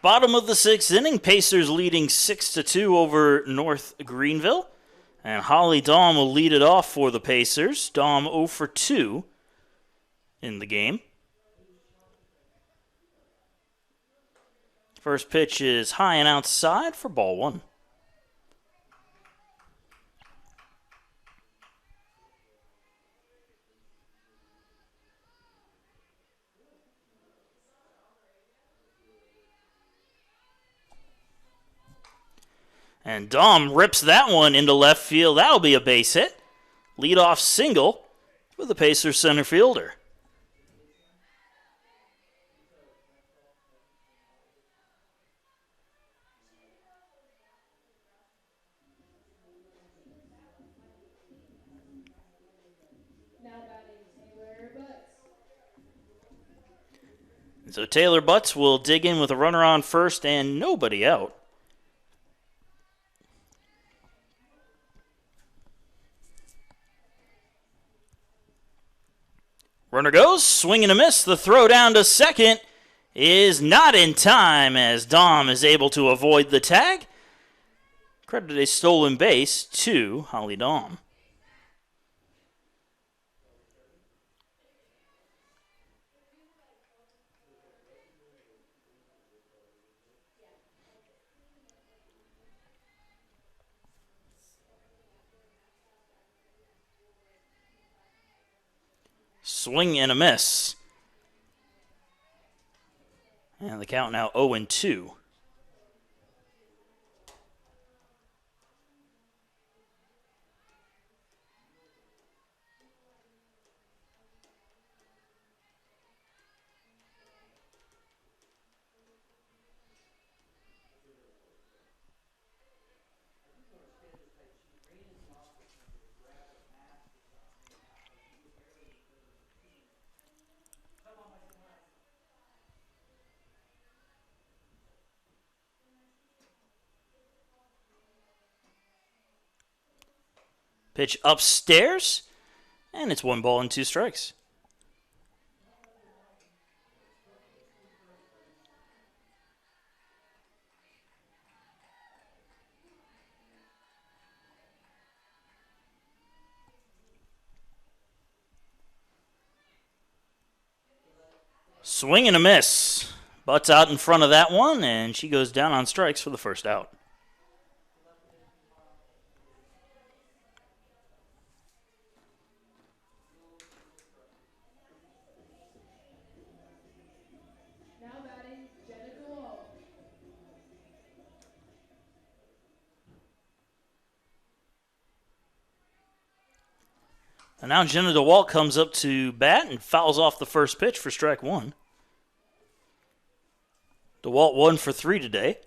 Bottom of the sixth inning, Pacers leading 6-2 over North Greenville. And Holly Dahm will lead it off for the Pacers. Dahm 0 for 2 in the game. First pitch is high and outside for ball one. And Dahm rips that one into left field. That'll be a base hit. Leadoff single for the Pacers center fielder. So Taylor Butts will dig in with a runner on first and nobody out. Runner goes, swing and a miss. The throw down to second is not in time as Dahm is able to avoid the tag. Credit a stolen base to Holly Dahm. Swing and a miss. And the count now 0-2. Pitch upstairs, and it's 1 ball and 2 strikes. Swing and a miss. Butts out in front of that one, and she goes down on strikes for the first out. And now Jenna DeWalt comes up to bat and fouls off the first pitch for strike one. DeWalt 1 for 3 today.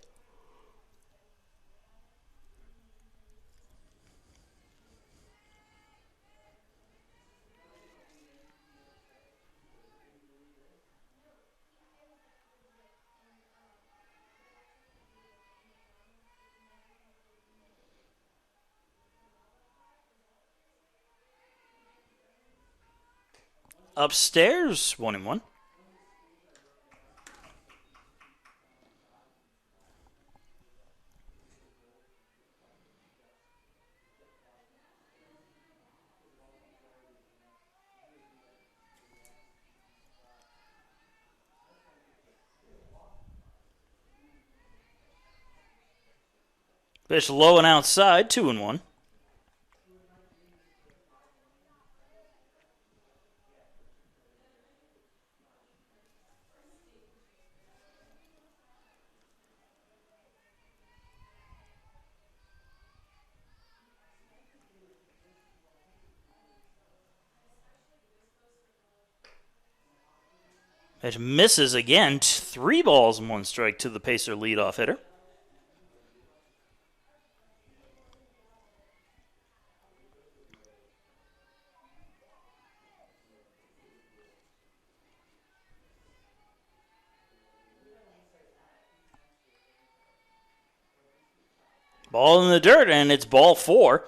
Upstairs, 1-1. Pitch low and outside, 2-1. Pitch misses again. 3 balls and 1 strike to the Pacer leadoff hitter. Ball in the dirt, and it's ball 4.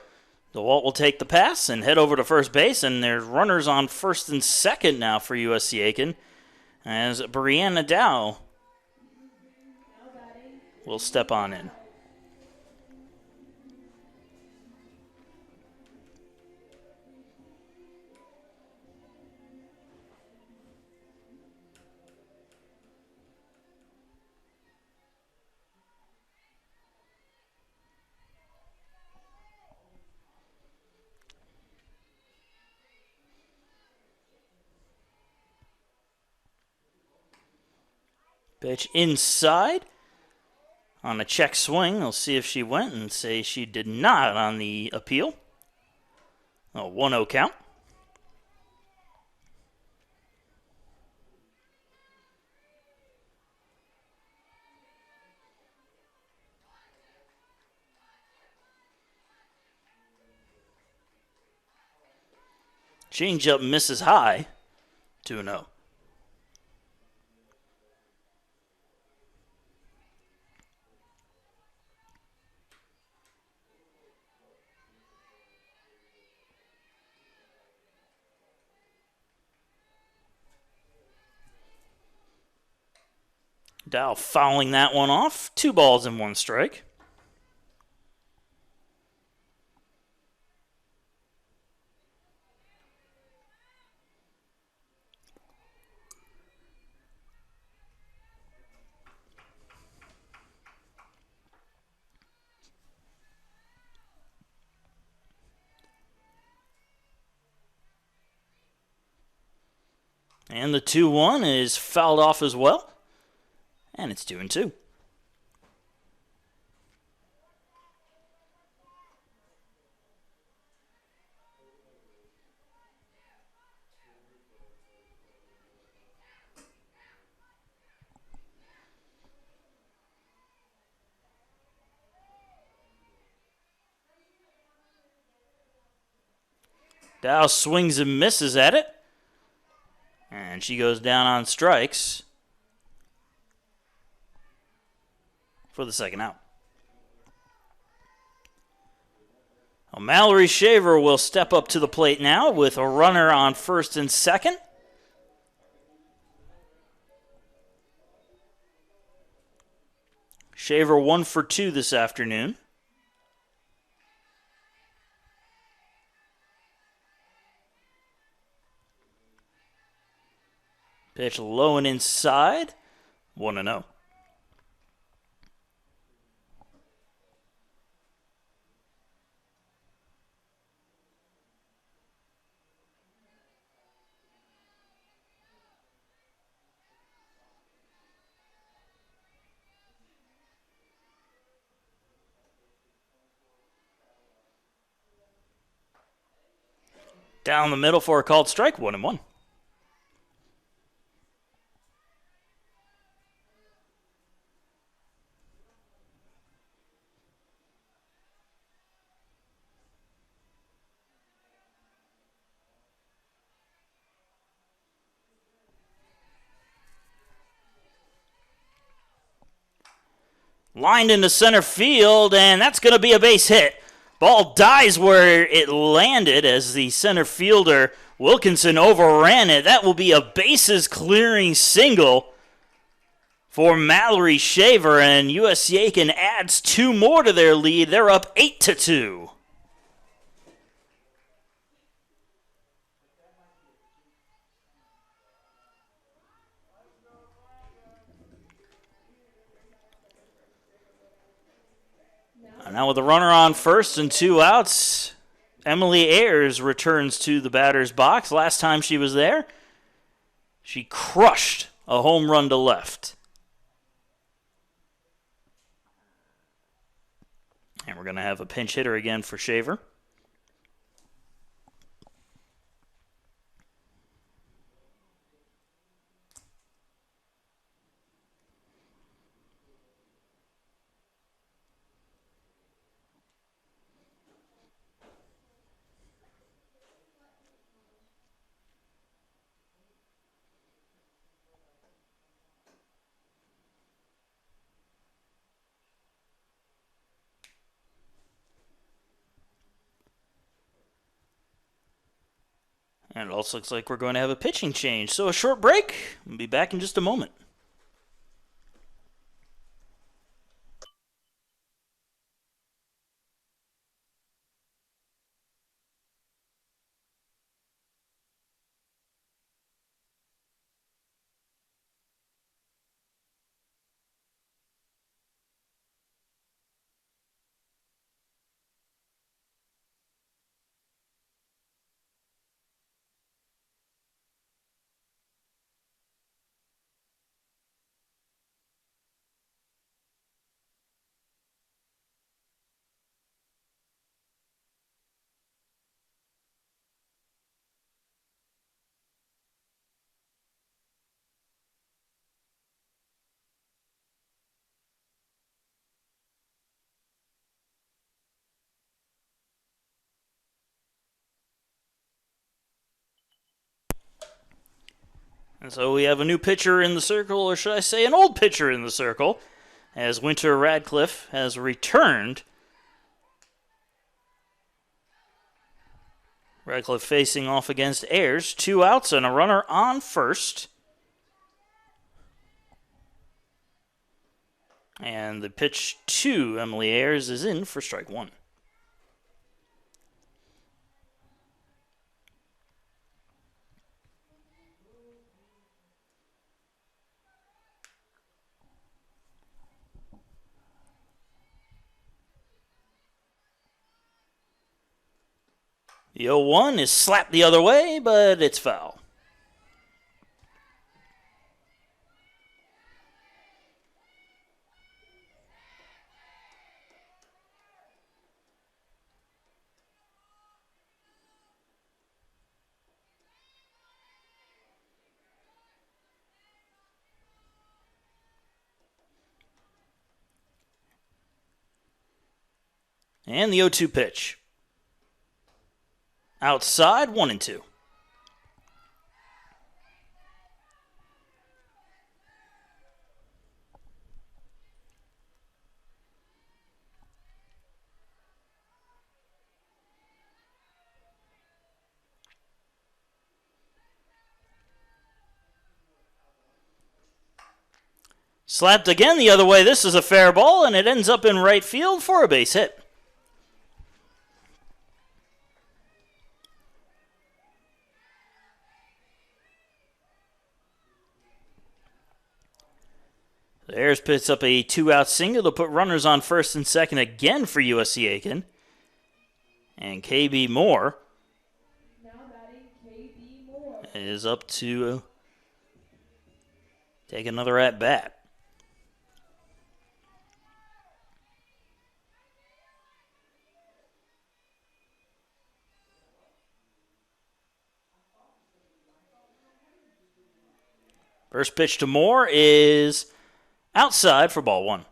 DeWalt will take the pass and head over to first base, and there's runners on first and second now for USC Aiken as Brianna Dow will step on in. Pitch inside. On a check swing, they'll see if she went and say she did not on the appeal. A 1-0 count. Changeup misses high. 2-0. Dow fouling that one off. 2 balls and 1 strike. And the 2-1 is fouled off as well. And it's 2-2. Dow swings and misses at it. And she goes down on strikes for the second out. Well, Mallory Shaver will step up to the plate now with a runner on first and second. Shaver 1 for 2 this afternoon. Pitch low and inside. 1-0. Down the middle for a called strike. 1-1. Lined into center field, and that's going to be a base hit. Ball dies where it landed as the center fielder, Wilkinson, overran it. That will be a bases-clearing single for Mallory Shaver, and USC Aiken adds 2 more to their lead. They're up 8-2. Now with a runner on first and 2 outs, Emily Ayers returns to the batter's box. Last time she was there, she crushed a home run to left. And we're going to have a pinch hitter again for Shaver. And it also looks like we're going to have a pitching change. So a short break. We'll be back in just a moment. And so we have a new pitcher in the circle, or should I say an old pitcher in the circle, as Winter Radcliffe has returned. Radcliffe facing off against Ayers. 2 outs and a runner on first. And the pitch to Emily Ayers is in for strike 1. The 0-1 is slapped the other way, but it's foul. And the 0-2 pitch. Outside, 1-2. Slapped again the other way. This is a fair ball, and it ends up in right field for a base hit. Ayers picks up a 2-out single to put runners on first and second again for USC Aiken. And KB Moore is up to take another at-bat. First pitch to Moore is outside for ball 1.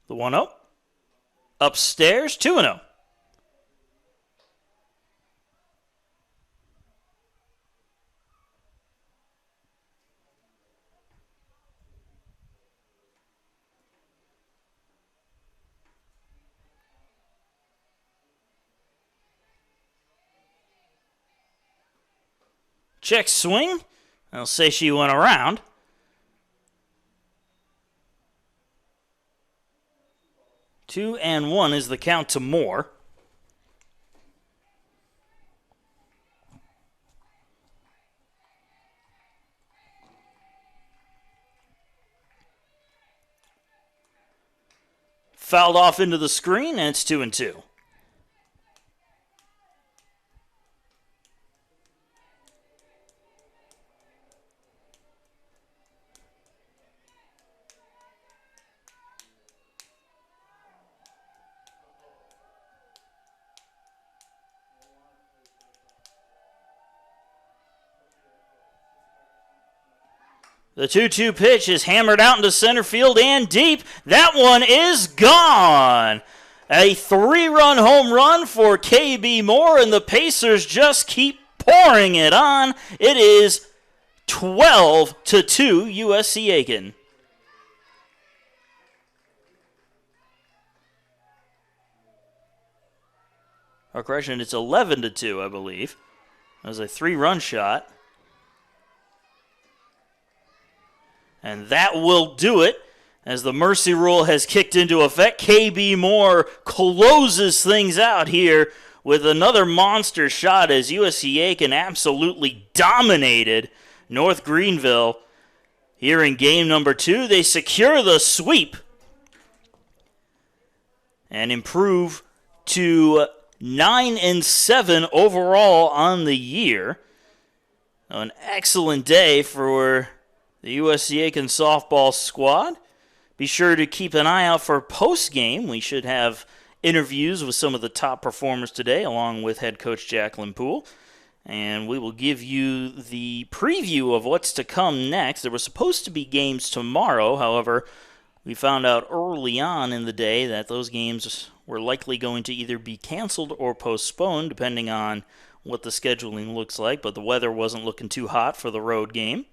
The 1-0. Upstairs, 2-0. Check swing. I'll say she went around. Two and 1 is the count to Moore. Fouled off into the screen, and it's 2-2. The 2-2 pitch is hammered out into center field and deep. That one is gone. A 3-run home run for KB Moore, and the Pacers just keep pouring it on. It is 12-2 USC Aiken. Or correction, it's 11-2, I believe. That was a 3-run shot. And that will do it as the mercy rule has kicked into effect. KB Moore closes things out here with another monster shot as USC Aiken absolutely dominated North Greenville here in game number 2. They secure the sweep and improve to 9-7 overall on the year. An excellent day for the USC Aiken softball squad. Be sure to keep an eye out for post-game. We should have interviews with some of the top performers today, along with head coach Jacqueline Poole. And we will give you the preview of what's to come next. There were supposed to be games tomorrow. However, we found out early on in the day that those games were likely going to either be canceled or postponed, depending on what the scheduling looks like. But the weather wasn't looking too hot for the road game.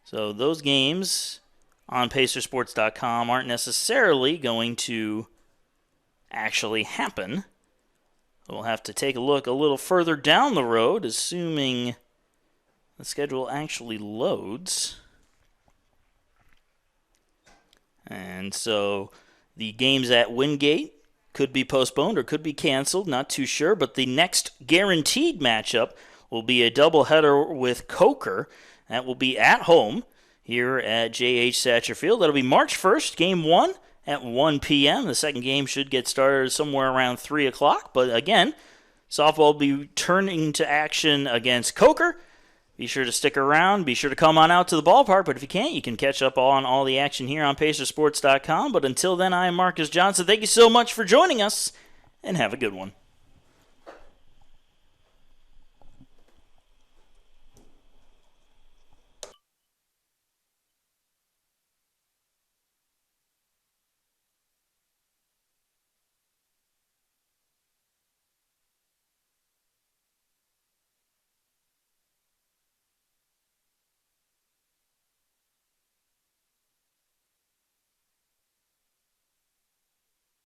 So those games on Pacersports.com aren't necessarily going to actually happen. We'll have to take a look a little further down the road, assuming the schedule actually loads. And so the games at Wingate could be postponed or could be canceled, not too sure. But the next guaranteed matchup will be a doubleheader with Coker. That will be at home here at J.H. Satcher Field. That'll be March 1st, Game 1 at 1 p.m. The second game should get started somewhere around 3 o'clock. But again, softball will be returning to action against Coker. Be sure to stick around. Be sure to come on out to the ballpark. But if you can't, you can catch up on all the action here on Pacersports.com. But until then, I am Marcus Johnson. Thank you so much for joining us, and have a good one.